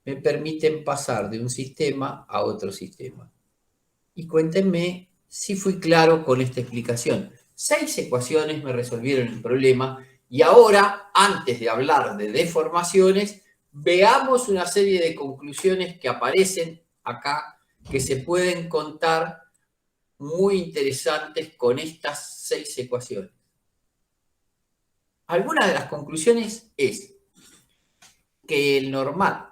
Speaker 1: me permiten pasar de un sistema a otro sistema. Y cuéntenme si fui claro con esta explicación. 6 ecuaciones me resolvieron el problema y ahora, antes de hablar de deformaciones, veamos una serie de conclusiones que aparecen acá que se pueden contar muy interesantes con estas 6 ecuaciones. Algunas de las conclusiones es que el normal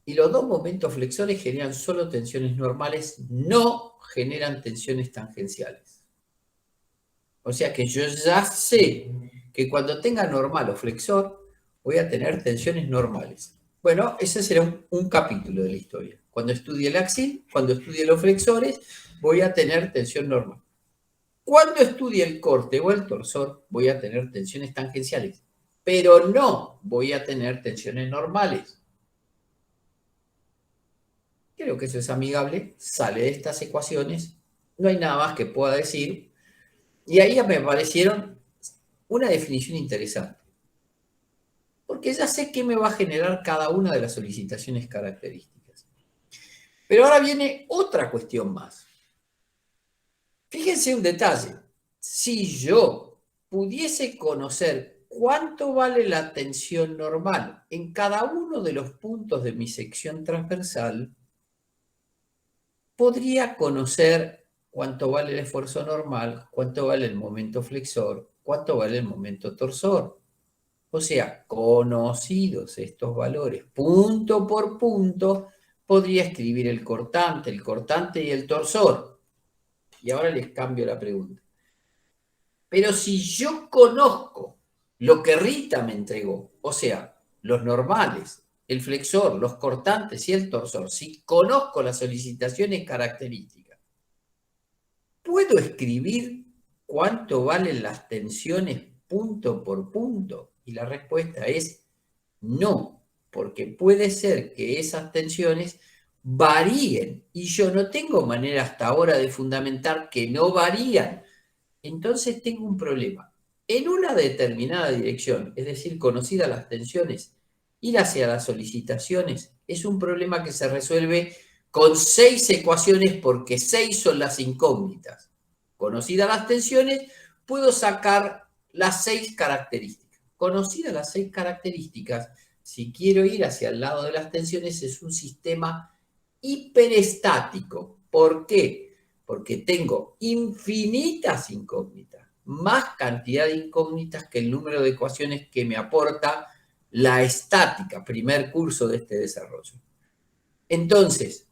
Speaker 1: y los dos momentos flexores generan solo tensiones normales, no generan tensiones tangenciales. O sea que yo ya sé que cuando tenga normal o flexor voy a tener tensiones normales. Bueno, ese será un capítulo de la historia. Cuando estudie el axil, cuando estudie los flexores, voy a tener tensión normal. Cuando estudie el corte o el torsor, voy a tener tensiones tangenciales, pero no voy a tener tensiones normales. Creo que eso es amigable, sale de estas ecuaciones, no hay nada más que pueda decir, y ahí me parecieron una definición interesante, porque ya sé qué me va a generar cada una de las solicitaciones características. Pero ahora viene otra cuestión más. Fíjense un detalle, si yo pudiese conocer cuánto vale la tensión normal en cada uno de los puntos de mi sección transversal, podría conocer cuánto vale el esfuerzo normal, cuánto vale el momento flexor, cuánto vale el momento torsor. O sea, conocidos estos valores punto por punto, podría escribir el cortante y el torsor. Y ahora les cambio la pregunta. Pero si yo conozco lo que Rita me entregó, o sea, los normales, el flexor, los cortantes y el torsor, si conozco las solicitaciones características, ¿puedo escribir cuánto valen las tensiones punto por punto? Y la respuesta es no, porque puede ser que esas tensiones varíen y yo no tengo manera hasta ahora de fundamentar que no varían. Entonces tengo un problema. En una determinada dirección, es decir, conocidas las tensiones, ir hacia las solicitaciones es un problema que se resuelve con 6 ecuaciones porque 6 son las incógnitas. Conocidas las tensiones, puedo sacar las 6 características. Conocidas las 6 características, si quiero ir hacia el lado de las tensiones, es un sistema hiperestático. ¿Por qué? Porque tengo infinitas incógnitas, más cantidad de incógnitas que el número de ecuaciones que me aporta la estática, primer curso de este desarrollo. Entonces,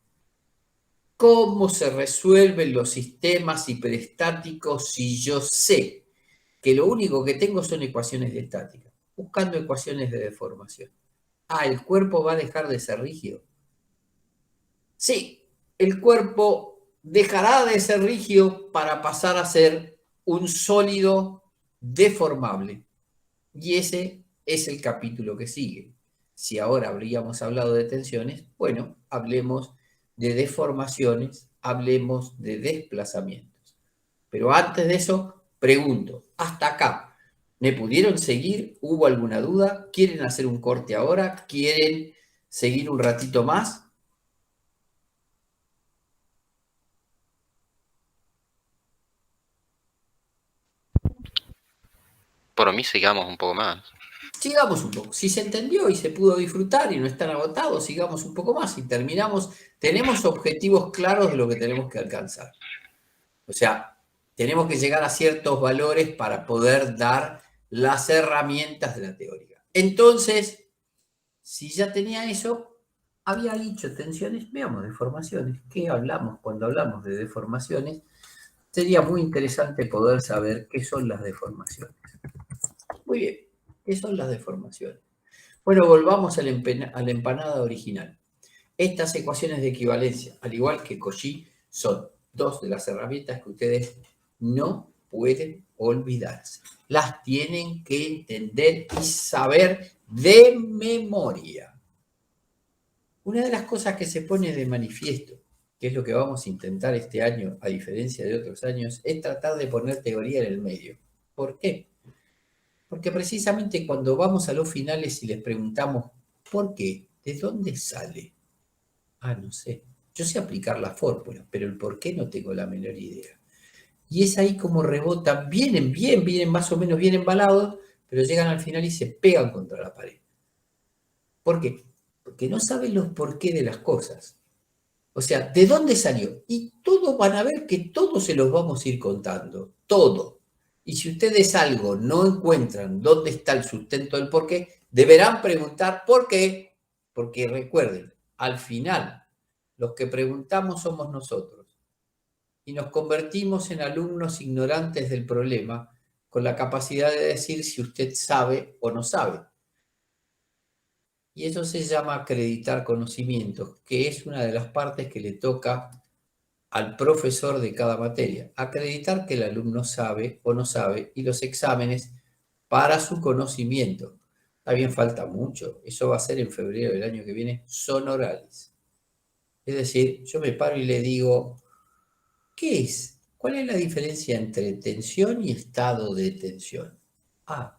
Speaker 1: ¿cómo se resuelven los sistemas hiperestáticos si yo sé que lo único que tengo son ecuaciones de estática? Buscando ecuaciones de deformación. ¿el cuerpo va a dejar de ser rígido? Sí, el cuerpo dejará de ser rígido para pasar a ser un sólido deformable. Y ese es el capítulo que sigue. Si ahora habríamos hablado de tensiones, bueno, hablemos de deformaciones, hablemos de desplazamientos. Pero antes de eso, pregunto, hasta acá, ¿me pudieron seguir? ¿Hubo alguna duda? ¿Quieren hacer un corte ahora? ¿Quieren seguir un ratito más?
Speaker 7: Por mí sigamos un poco más.
Speaker 1: Sigamos un poco. Si se entendió y se pudo disfrutar y no están agotados, sigamos un poco más y terminamos. Tenemos objetivos claros de lo que tenemos que alcanzar. O sea, tenemos que llegar a ciertos valores para poder dar las herramientas de la teoría. Entonces, si ya tenía eso, había dicho tensiones, veamos deformaciones. ¿Qué hablamos cuando hablamos de deformaciones? Sería muy interesante poder saber qué son las deformaciones. Muy bien, ¿qué son las deformaciones? Bueno, volvamos a la empanada original. Estas ecuaciones de equivalencia, al igual que Cauchy, son dos de las herramientas que ustedes no pueden olvidarse. Las tienen que entender y saber de memoria. Una de las cosas que se pone de manifiesto, que es lo que vamos a intentar este año, a diferencia de otros años, es tratar de poner teoría en el medio. ¿Por qué? Porque precisamente cuando vamos a los finales y les preguntamos, ¿por qué? ¿De dónde sale? No sé. Yo sé aplicar la fórmula, pero el por qué no tengo la menor idea. Y es ahí como rebotan, vienen más o menos bien embalados, pero llegan al final y se pegan contra la pared. ¿Por qué? Porque no saben los por qué de las cosas. O sea, ¿de dónde salió? Y todos van a ver que todos se los vamos a ir contando, todo. Y si ustedes algo no encuentran dónde está el sustento del por qué, deberán preguntar por qué. Porque recuerden, al final, los que preguntamos somos nosotros. Y nos convertimos en alumnos ignorantes del problema con la capacidad de decir si usted sabe o no sabe. Y eso se llama acreditar conocimientos, que es una de las partes que le toca al profesor de cada materia. Acreditar que el alumno sabe o no sabe y los exámenes para su conocimiento. También falta mucho. Eso va a ser en febrero del año que viene. Son orales. Es decir, yo me paro y le digo, ¿qué es? ¿Cuál es la diferencia entre tensión y estado de tensión?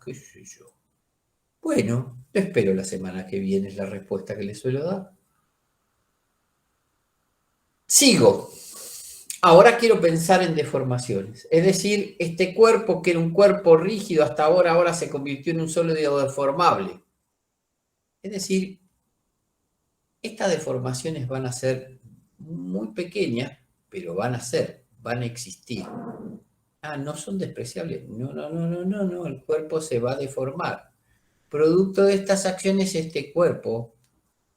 Speaker 1: Qué sé yo. Bueno, yo espero la semana que viene, es la respuesta que le suelo dar. Sigo. Ahora quiero pensar en deformaciones. Es decir, este cuerpo que era un cuerpo rígido hasta ahora se convirtió en un sólido deformable. Es decir, estas deformaciones van a ser muy pequeñas, pero van a existir. No son despreciables. No, el cuerpo se va a deformar. Producto de estas acciones, este cuerpo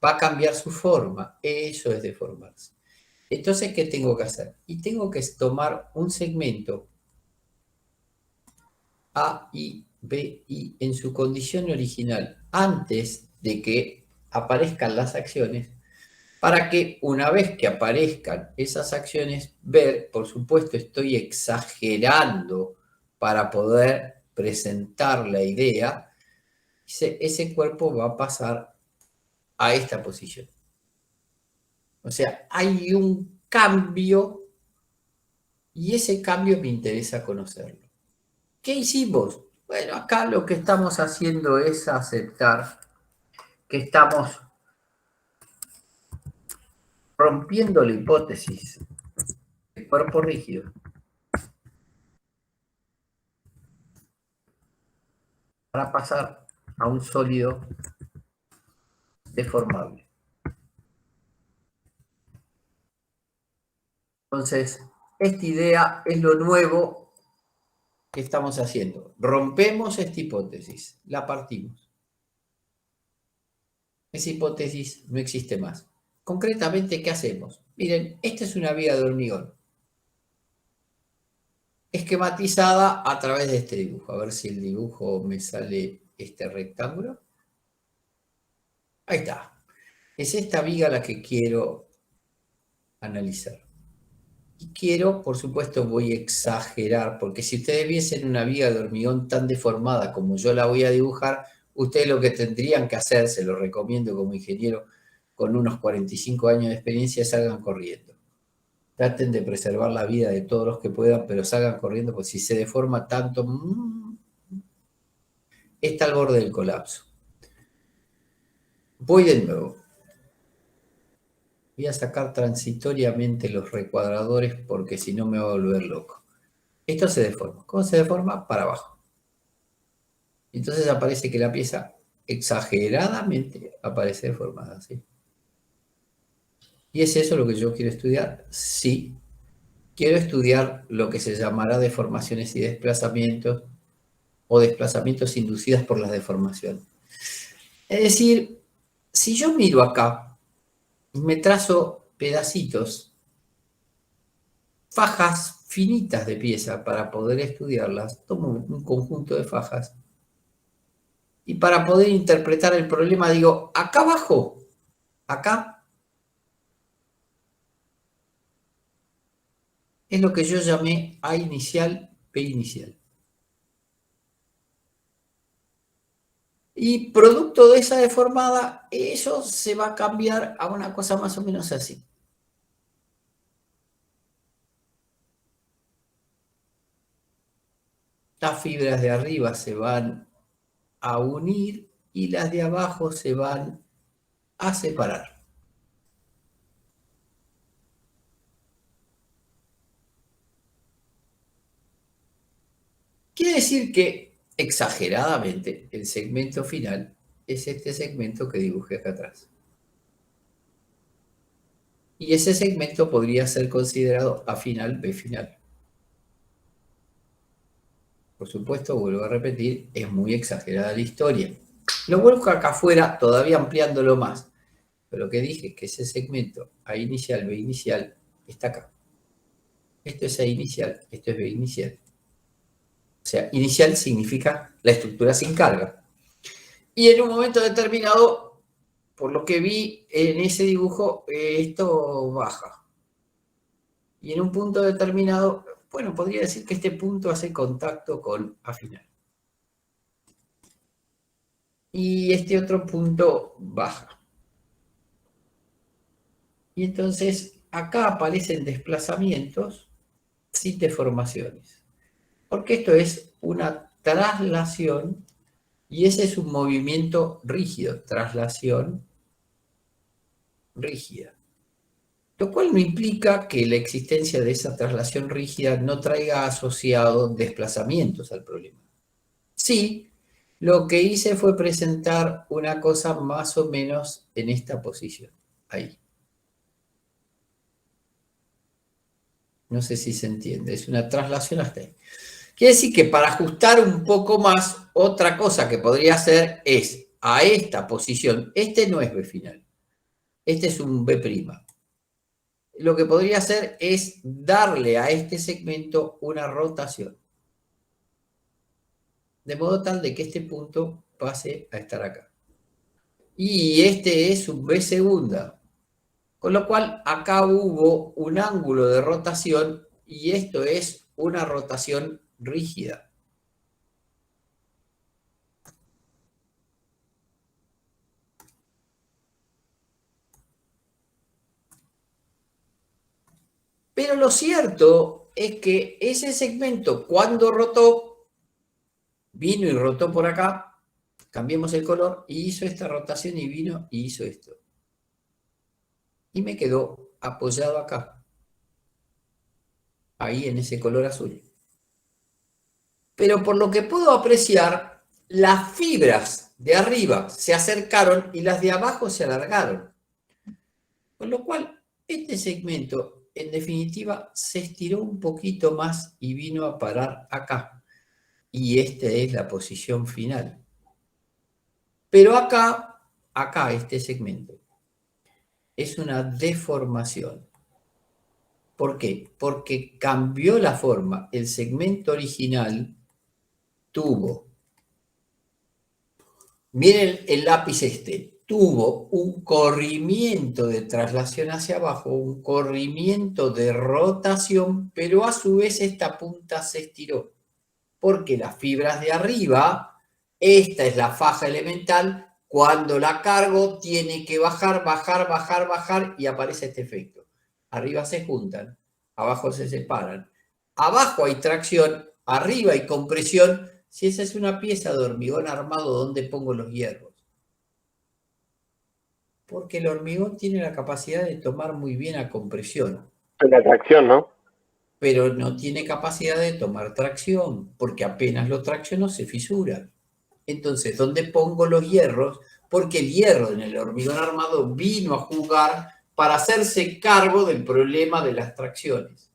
Speaker 1: va a cambiar su forma. Eso es deformarse. Entonces, ¿qué tengo que hacer? Y tengo que tomar un segmento A, I, B, I en su condición original antes de que aparezcan las acciones, para que una vez que aparezcan esas acciones, ver, por supuesto estoy exagerando para poder presentar la idea, ese cuerpo va a pasar a esta posición. O sea, hay un cambio y ese cambio me interesa conocerlo. ¿Qué hicimos? Bueno, acá lo que estamos haciendo es aceptar que estamos rompiendo la hipótesis del cuerpo rígido para pasar a un sólido deformable. Entonces, esta idea es lo nuevo que estamos haciendo. Rompemos esta hipótesis, la partimos. Esa hipótesis no existe más. Concretamente, ¿qué hacemos? Miren, esta es una viga de hormigón, esquematizada a través de este dibujo. A ver si el dibujo me sale este rectángulo. Ahí está. Es esta viga la que quiero analizar. Y quiero, por supuesto, voy a exagerar, porque si ustedes viesen una viga de hormigón tan deformada como yo la voy a dibujar, ustedes lo que tendrían que hacer, se lo recomiendo como ingeniero con unos 45 años de experiencia, salgan corriendo. Traten de preservar la vida de todos los que puedan, pero salgan corriendo, porque si se deforma tanto, está al borde del colapso. Voy de nuevo. Voy a sacar transitoriamente los recuadradores porque si no me va a volver loco. Esto se deforma. ¿Cómo se deforma? Para abajo. Entonces aparece que la pieza exageradamente aparece deformada, ¿sí? ¿Y es eso lo que yo quiero estudiar? Sí. Quiero estudiar lo que se llamará deformaciones y desplazamientos o desplazamientos inducidos por la deformación. Es decir, si yo miro acá, me trazo pedacitos, fajas finitas de pieza para poder estudiarlas, tomo un conjunto de fajas y para poder interpretar el problema digo, acá abajo, acá, es lo que yo llamé A inicial, B inicial. Y producto de esa deformada, eso se va a cambiar a una cosa más o menos así. Las fibras de arriba se van a unir y las de abajo se van a separar. Quiere decir que, exageradamente, el segmento final es este segmento que dibujé acá atrás. Y ese segmento podría ser considerado A final, B final. Por supuesto, vuelvo a repetir, es muy exagerada la historia. Lo vuelvo acá afuera, todavía ampliándolo más. Pero lo que dije es que ese segmento A inicial, B inicial, está acá. Esto es A inicial, esto es B inicial. O sea, inicial significa la estructura sin carga. Y en un momento determinado, por lo que vi en ese dibujo, esto baja. Y en un punto determinado, bueno, podría decir que este punto hace contacto con A final. Y este otro punto baja. Y entonces acá aparecen desplazamientos sin deformaciones. Porque esto es una traslación y ese es un movimiento rígido, traslación rígida. Lo cual no implica que la existencia de esa traslación rígida no traiga asociados desplazamientos al problema. Sí, lo que hice fue presentar una cosa más o menos en esta posición, ahí. No sé si se entiende, es una traslación hasta ahí. Quiere decir que para ajustar un poco más, otra cosa que podría hacer es a esta posición, este no es B final, este es un B'. Lo que podría hacer es darle a este segmento una rotación. De modo tal de que este punto pase a estar acá. Y este es un B segunda. Con lo cual acá hubo un ángulo de rotación y esto es una rotación rígida. Pero lo cierto es que ese segmento, cuando rotó, vino y rotó por acá, cambiemos el color, y hizo esta rotación y vino y hizo esto. Y me quedó apoyado acá, ahí en ese color azul. Pero por lo que puedo apreciar, las fibras de arriba se acercaron y las de abajo se alargaron. Con lo cual, este segmento en definitiva, se estiró un poquito más y vino a parar acá. Y esta es la posición final. Pero acá, este segmento, es una deformación. ¿Por qué? Porque cambió la forma. El segmento original tuvo, miren el lápiz este, tuvo un corrimiento de traslación hacia abajo, un corrimiento de rotación, pero a su vez esta punta se estiró, porque las fibras de arriba, esta es la faja elemental, cuando la cargo tiene que bajar, bajar, bajar, bajar y aparece este efecto. Arriba se juntan, abajo se separan. Abajo hay tracción, arriba hay compresión. Si esa es una pieza de hormigón armado, ¿dónde pongo los hierros? Porque el hormigón tiene la capacidad de tomar muy bien a compresión,
Speaker 2: La tracción, ¿no?
Speaker 1: pero no tiene capacidad de tomar tracción, porque apenas lo tracciono se fisura. Entonces, ¿dónde pongo los hierros? Porque el hierro en el hormigón armado vino a jugar para hacerse cargo del problema de las tracciones.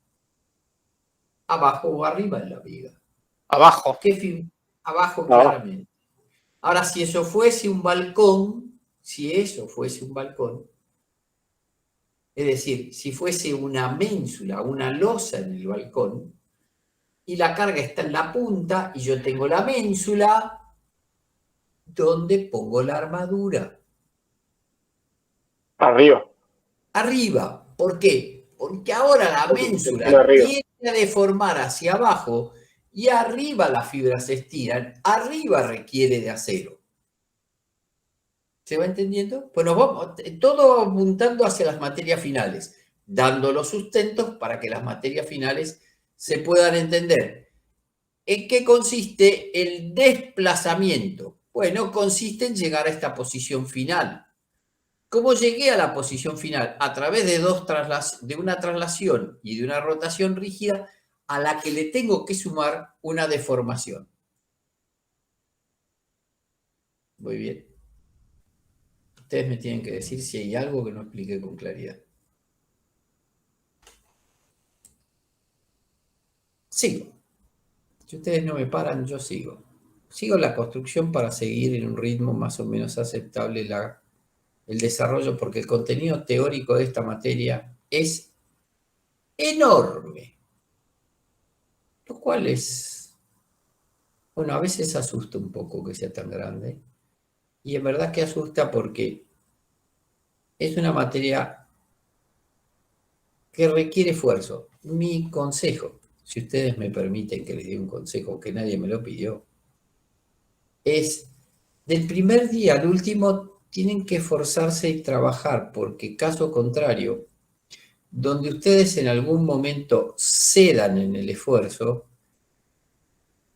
Speaker 1: Abajo o arriba en la viga.
Speaker 5: Abajo.
Speaker 1: Abajo,
Speaker 2: No.
Speaker 1: claramente. Ahora, si eso fuese un balcón, es decir, si fuese una ménsula, una losa en el balcón, y la carga está en la punta, y yo tengo la ménsula, ¿dónde pongo la armadura?
Speaker 2: Arriba.
Speaker 1: Arriba. ¿Por qué? Porque ahora la
Speaker 2: Porque se
Speaker 1: ménsula
Speaker 2: estira arriba.
Speaker 1: tiende a deformar hacia abajo y arriba las fibras se estiran, arriba requiere de acero. ¿Se va entendiendo? Pues nos vamos todo apuntando hacia las materias finales, dando los sustentos para que las materias finales se puedan entender. ¿En qué consiste el desplazamiento? Bueno, consiste en llegar a esta posición final. ¿Cómo llegué a la posición final? A través de una traslación y de una rotación rígida a la que le tengo que sumar una deformación. Muy bien. Ustedes me tienen que decir si hay algo que no expliqué con claridad. Sigo. Si ustedes no me paran, yo sigo. Sigo la construcción para seguir en un ritmo más o menos aceptable el desarrollo, porque el contenido teórico de esta materia es enorme. Lo cual es, bueno, a veces asusta un poco que sea tan grande. Y en verdad que asusta porque es una materia que requiere esfuerzo. Mi consejo, si ustedes me permiten que les dé un consejo que nadie me lo pidió, es del primer día al último tienen que esforzarse y trabajar, porque caso contrario, donde ustedes en algún momento cedan en el esfuerzo,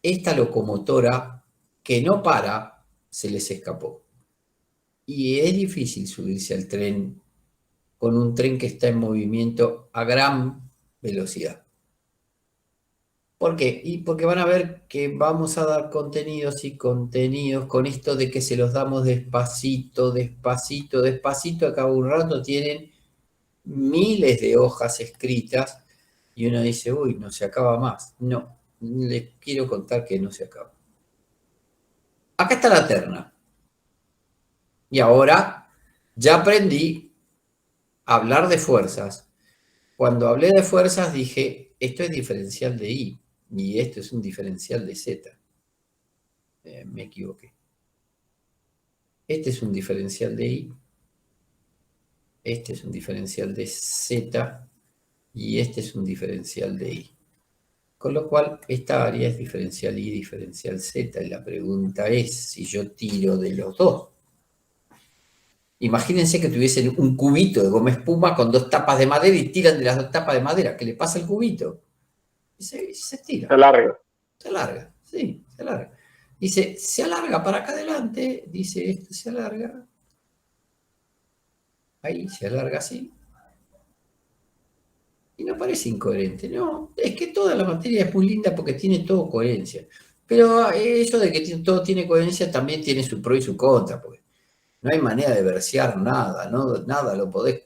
Speaker 1: esta locomotora que no para, se les escapó. Y es difícil subirse al tren con un tren que está en movimiento a gran velocidad. ¿Por qué? Y porque van a ver que vamos a dar contenidos y contenidos con esto de que se los damos despacito, despacito, despacito. A cabo de un rato tienen miles de hojas escritas y uno dice, uy, no se acaba más. No, les quiero contar que no se acaba. Acá está la terna. Y ahora ya aprendí a hablar de fuerzas. Cuando hablé de fuerzas dije, esto es diferencial de I y esto es un diferencial de Z. Me equivoqué. Este es un diferencial de I, este es un diferencial de Z y este es un diferencial de I. Con lo cual, esta área es diferencial I, diferencial Z. Y la pregunta es, si yo tiro de los dos. Imagínense que tuviesen un cubito de goma espuma con dos tapas de madera y tiran de las dos tapas de madera. ¿Qué le pasa al cubito? Y se estira.
Speaker 2: Se alarga.
Speaker 1: Se alarga, sí, se alarga. Dice, se alarga para acá adelante. Dice, esto se alarga. Ahí se alarga así. Y no parece incoherente, no. Es que toda la materia es muy linda porque tiene todo coherencia. Pero eso de que todo tiene coherencia también tiene su pro y su contra, porque no hay manera de versear nada, ¿no? Nada lo podés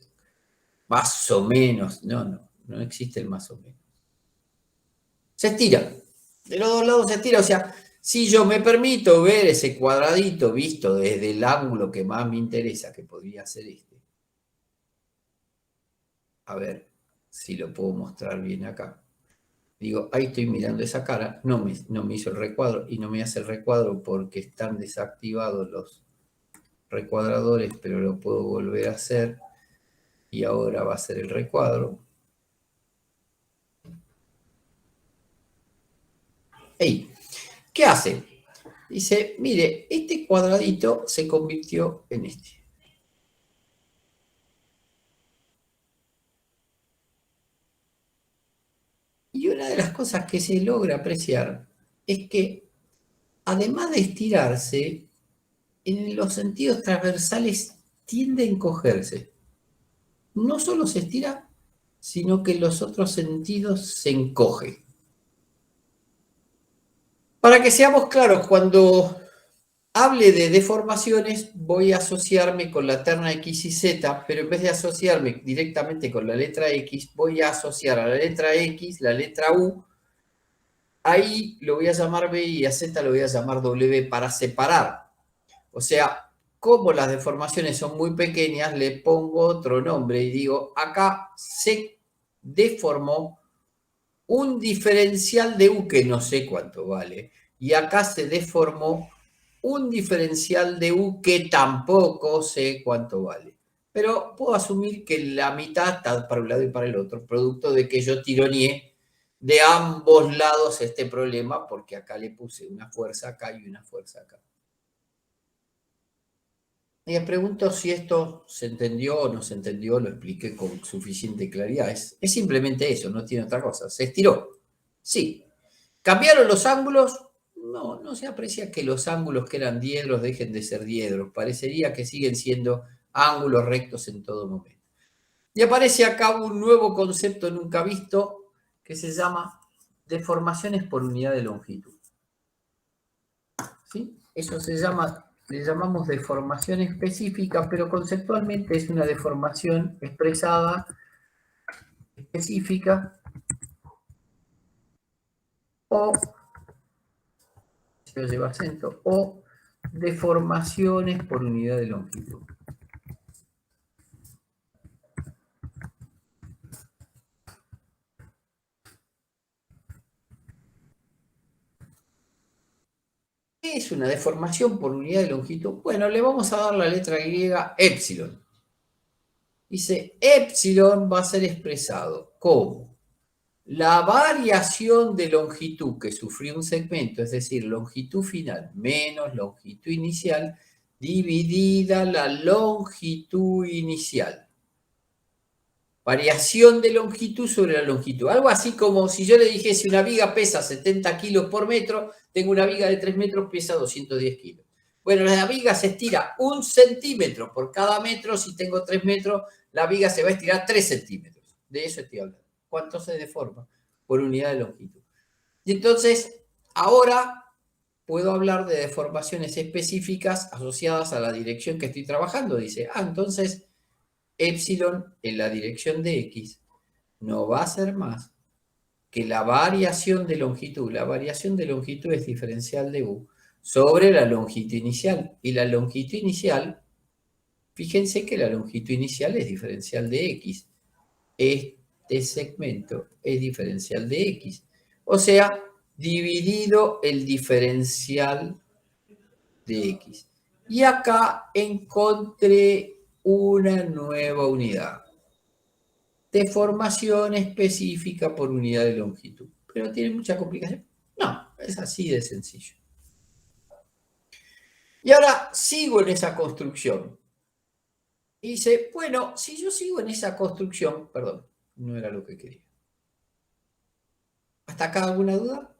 Speaker 1: más o menos. No existe el más o menos. Se estira. De los dos lados se estira. O sea, si yo me permito ver ese cuadradito visto desde el ángulo que más me interesa, que podría ser este. A ver si lo puedo mostrar bien acá. Digo, ahí estoy mirando esa cara, no me hizo el recuadro y no me hace el recuadro porque están desactivados recuadradores, pero lo puedo volver a hacer. Y ahora va a ser el recuadro. ¡Ey! ¿Qué hace? Dice, mire, este cuadradito se convirtió en este. Y una de las cosas que se logra apreciar es que, además de estirarse, en los sentidos transversales tiende a encogerse. No solo se estira, sino que en los otros sentidos se encoge. Para que seamos claros, cuando hable de deformaciones, voy a asociarme con la terna X y Z, pero en vez de asociarme directamente con la letra X, voy a asociar a la letra X, la letra U. Ahí lo voy a llamar B y a Z lo voy a llamar W para separar. O sea, como las deformaciones son muy pequeñas, le pongo otro nombre y digo, acá se deformó un diferencial de U que no sé cuánto vale. Y acá se deformó un diferencial de U que tampoco sé cuánto vale. Pero puedo asumir que la mitad está para un lado y para el otro, producto de que yo tironeé de ambos lados este problema, porque acá le puse una fuerza acá y una fuerza acá. Me pregunto si esto se entendió o no se entendió, lo expliqué con suficiente claridad. Es simplemente eso, no tiene otra cosa. ¿Se estiró? Sí. ¿Cambiaron los ángulos? No, no se aprecia que los ángulos que eran diedros dejen de ser diedros. Parecería que siguen siendo ángulos rectos en todo momento. Y aparece acá un nuevo concepto nunca visto que se llama deformaciones por unidad de longitud. ¿Sí? Eso se llama, le llamamos deformación específica, pero conceptualmente es una deformación expresada específica o, si lo lleva acento, o deformaciones por unidad de longitud. ¿Qué es una deformación por unidad de longitud? Bueno, le vamos a dar la letra griega epsilon. Dice, epsilon va a ser expresado como la variación de longitud que sufrió un segmento, es decir, longitud final menos longitud inicial, dividida la longitud inicial. Variación de longitud sobre la longitud. Algo así como si yo le dijese una viga pesa 70 kilos por metro, tengo una viga de 3 metros, pesa 210 kilos. Bueno, la viga se estira 1 centímetro por cada metro. Si tengo 3 metros, la viga se va a estirar 3 centímetros. De eso estoy hablando. ¿Cuánto se deforma? Por unidad de longitud. Y entonces, ahora puedo hablar de deformaciones específicas asociadas a la dirección que estoy trabajando. Dice, entonces epsilon en la dirección de X no va a ser más que la variación de longitud. La variación de longitud es diferencial de U sobre la longitud inicial. Y la longitud inicial, fíjense que la longitud inicial es diferencial de X. Este segmento es diferencial de X. O sea, dividido el diferencial de X. Y acá encontré una nueva unidad. Deformación específica por unidad de longitud. ¿Pero tiene mucha complicación? No, es así de sencillo. Y ahora sigo en esa construcción. Y dice, bueno, si yo sigo en esa construcción, perdón, no era lo que quería. ¿Hasta acá alguna duda?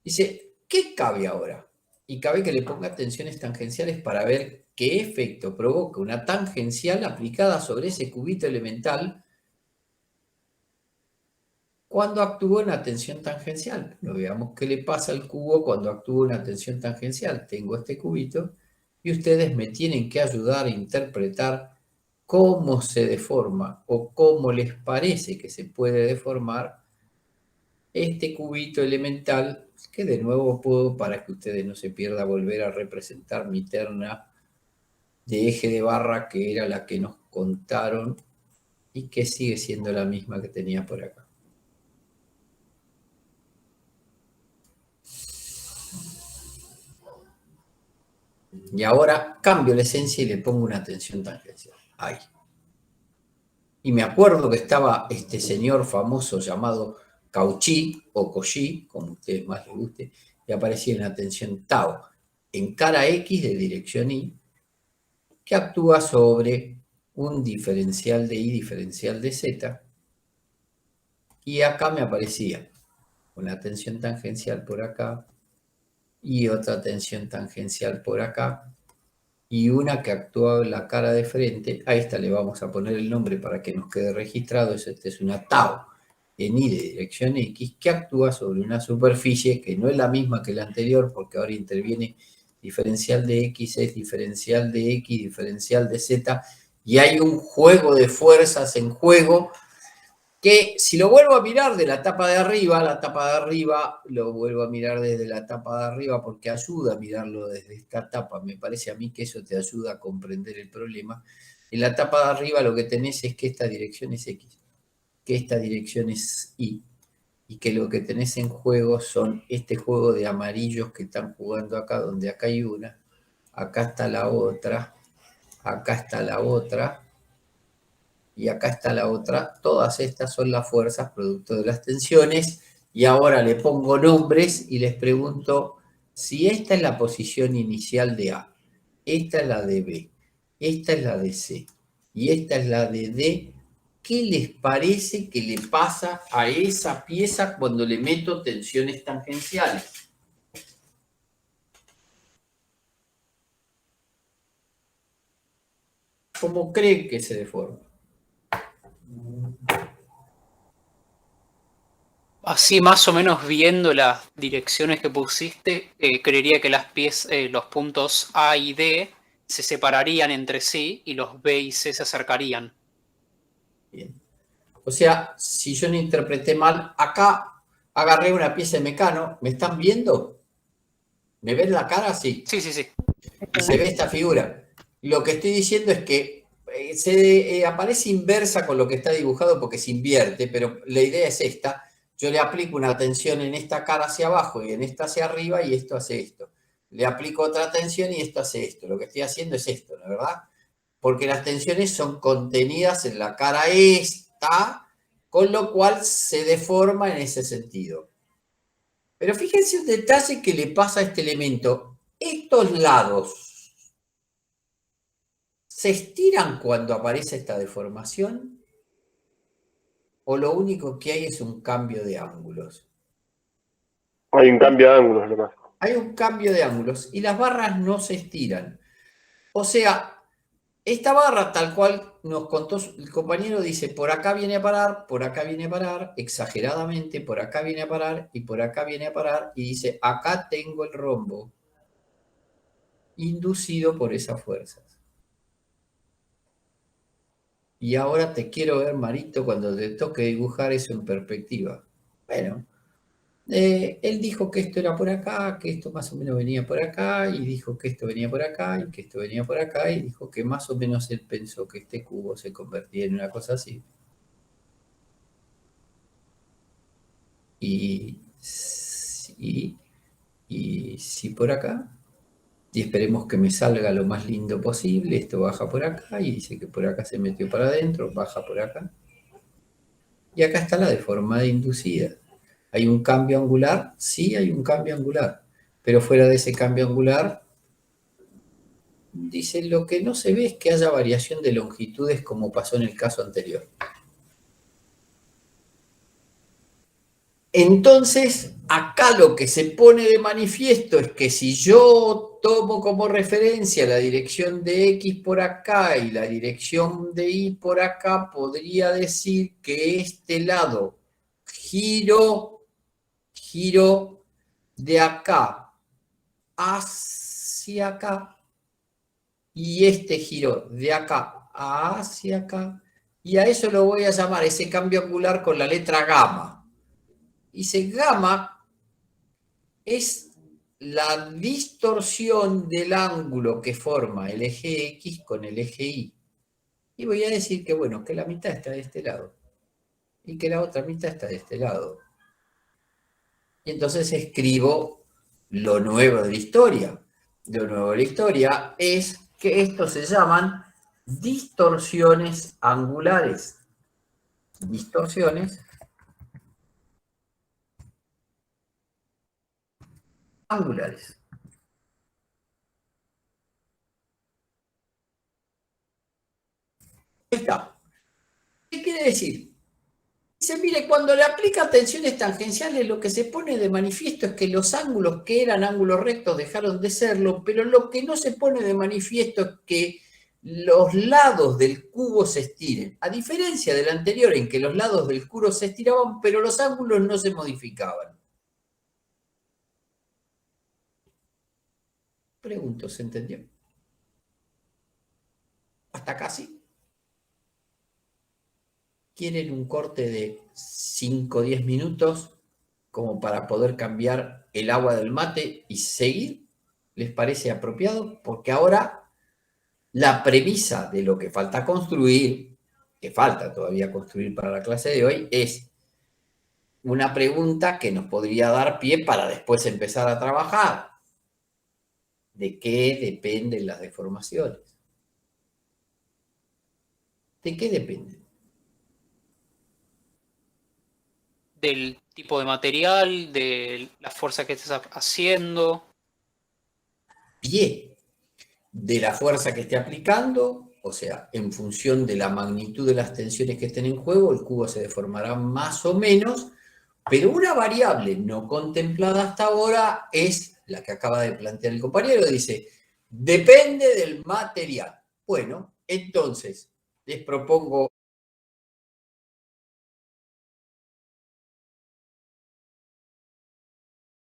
Speaker 1: Dice, ¿qué cabe ahora? Y cabe que le ponga tensiones tangenciales para ver qué efecto provoca una tangencial aplicada sobre ese cubito elemental cuando actúa una tensión tangencial. Pero veamos qué le pasa al cubo cuando actúa una tensión tangencial. Tengo este cubito y ustedes me tienen que ayudar a interpretar cómo se deforma o cómo les parece que se puede deformar este cubito elemental, que de nuevo puedo, para que ustedes no se pierdan, volver a representar mi terna de eje de barra, que era la que nos contaron y que sigue siendo la misma que tenía por acá. Y ahora cambio la esencia y le pongo una tensión tangencial. Ahí. Y me acuerdo que estaba este señor famoso llamado Cauchy o Cauchy, como a ustedes más les guste, y aparecía una tensión tau en cara X de dirección Y, que actúa sobre un diferencial de Y, diferencial de Z, y acá me aparecía una tensión tangencial por acá, y otra tensión tangencial por acá, y una que actúa en la cara de frente. A esta le vamos a poner el nombre para que nos quede registrado. Esta es una tau en Y de dirección X, que actúa sobre una superficie que no es la misma que la anterior, porque ahora interviene diferencial de X, es diferencial de X, diferencial de Z, y hay un juego de fuerzas en juego que si lo vuelvo a mirar de la tapa de arriba, lo vuelvo a mirar desde la tapa de arriba porque ayuda a mirarlo desde esta tapa. Me parece a mí que eso te ayuda a comprender el problema. En la tapa de arriba lo que tenés es que esta dirección es X, que esta dirección es Y, y que lo que tenés en juego son este juego de amarillos que están jugando acá, donde acá hay una, acá está la otra, acá está la otra, y acá está la otra. Todas estas son las fuerzas producto de las tensiones, y ahora le pongo nombres y les pregunto si esta es la posición inicial de A, esta es la de B, esta es la de C y esta es la de D. ¿Qué les parece que le pasa a esa pieza cuando le meto tensiones tangenciales? ¿Cómo creen que se deforma?
Speaker 5: Así más o menos viendo las direcciones que pusiste, creería que los puntos A y D se separarían entre sí y los B y C se acercarían.
Speaker 1: Bien. O sea, si yo no interpreté mal, acá agarré una pieza de Mecano. ¿Me están viendo? ¿Me ven la cara? Sí.
Speaker 5: Sí, sí, sí.
Speaker 1: Y se ve esta figura. Lo que estoy diciendo es que se aparece inversa con lo que está dibujado porque se invierte, pero la idea es esta. Yo le aplico una tensión en esta cara hacia abajo y en esta hacia arriba y esto hace esto. Le aplico otra tensión y esto hace esto. Lo que estoy haciendo es esto, ¿no es verdad? Porque las tensiones son contenidas en la cara esta, con lo cual se deforma en ese sentido. Pero fíjense un detalle que le pasa a este elemento. Estos lados se estiran cuando aparece esta deformación, o lo único que hay es un cambio de ángulos.
Speaker 2: Hay un cambio de ángulos nomás.
Speaker 1: Hay un cambio de ángulos y las barras no se estiran. O sea, esta barra tal cual nos contó el compañero, dice, por acá viene a parar, por acá viene a parar, exageradamente, por acá viene a parar y por acá viene a parar, y dice, acá tengo el rombo inducido por esas fuerzas. Y ahora te quiero ver, Marito, cuando te toque dibujar eso en perspectiva. Bueno, él dijo que esto era por acá, que esto más o menos venía por acá, y dijo que esto venía por acá, y que esto venía por acá, y dijo que más o menos él pensó que este cubo se convertía en una cosa así. Y si por acá, y esperemos que me salga lo más lindo posible, esto baja por acá, y dice que por acá se metió para adentro, baja por acá. Y acá está la deformada inducida. ¿Hay un cambio angular? Sí, hay un cambio angular. Pero fuera de ese cambio angular, dice, lo que no se ve es que haya variación de longitudes como pasó en el caso anterior. Entonces, acá lo que se pone de manifiesto es que si yo tomo como referencia la dirección de X por acá y la dirección de Y por acá, podría decir que este lado giro de acá hacia acá y este giro de acá hacia acá, y a eso lo voy a llamar ese cambio angular con la letra gamma. Y ese gamma es la distorsión del ángulo que forma el eje X con el eje Y. Y voy a decir que, bueno, que la mitad está de este lado y que la otra mitad está de este lado. Y entonces escribo lo nuevo de la historia. de nuevo de la historia, es que estos se llaman distorsiones angulares. Distorsiones angulares. Ahí está. ¿Qué quiere decir? Dice, mire, cuando le aplica tensiones tangenciales, lo que se pone de manifiesto es que los ángulos que eran ángulos rectos dejaron de serlo, pero lo que no se pone de manifiesto es que los lados del cubo se estiren. A diferencia del anterior, en que los lados del cubo se estiraban, pero los ángulos no se modificaban. Pregunto, ¿se entendió? ¿Hasta casi? ¿Quieren un corte de 5 o 10 minutos como para poder cambiar el agua del mate y seguir? ¿Les parece apropiado? Porque ahora la premisa de lo que falta construir, que falta todavía construir para la clase de hoy, es una pregunta que nos podría dar pie para después empezar a trabajar. ¿De qué dependen las deformaciones? ¿De qué dependen?
Speaker 5: Del tipo de material, de la fuerza que estés haciendo.
Speaker 1: Pie de la fuerza que esté aplicando, o sea, en función de la magnitud de las tensiones que estén en juego, el cubo se deformará más o menos, pero una variable no contemplada hasta ahora es la que acaba de plantear el compañero, dice, depende del material. Bueno, entonces, les propongo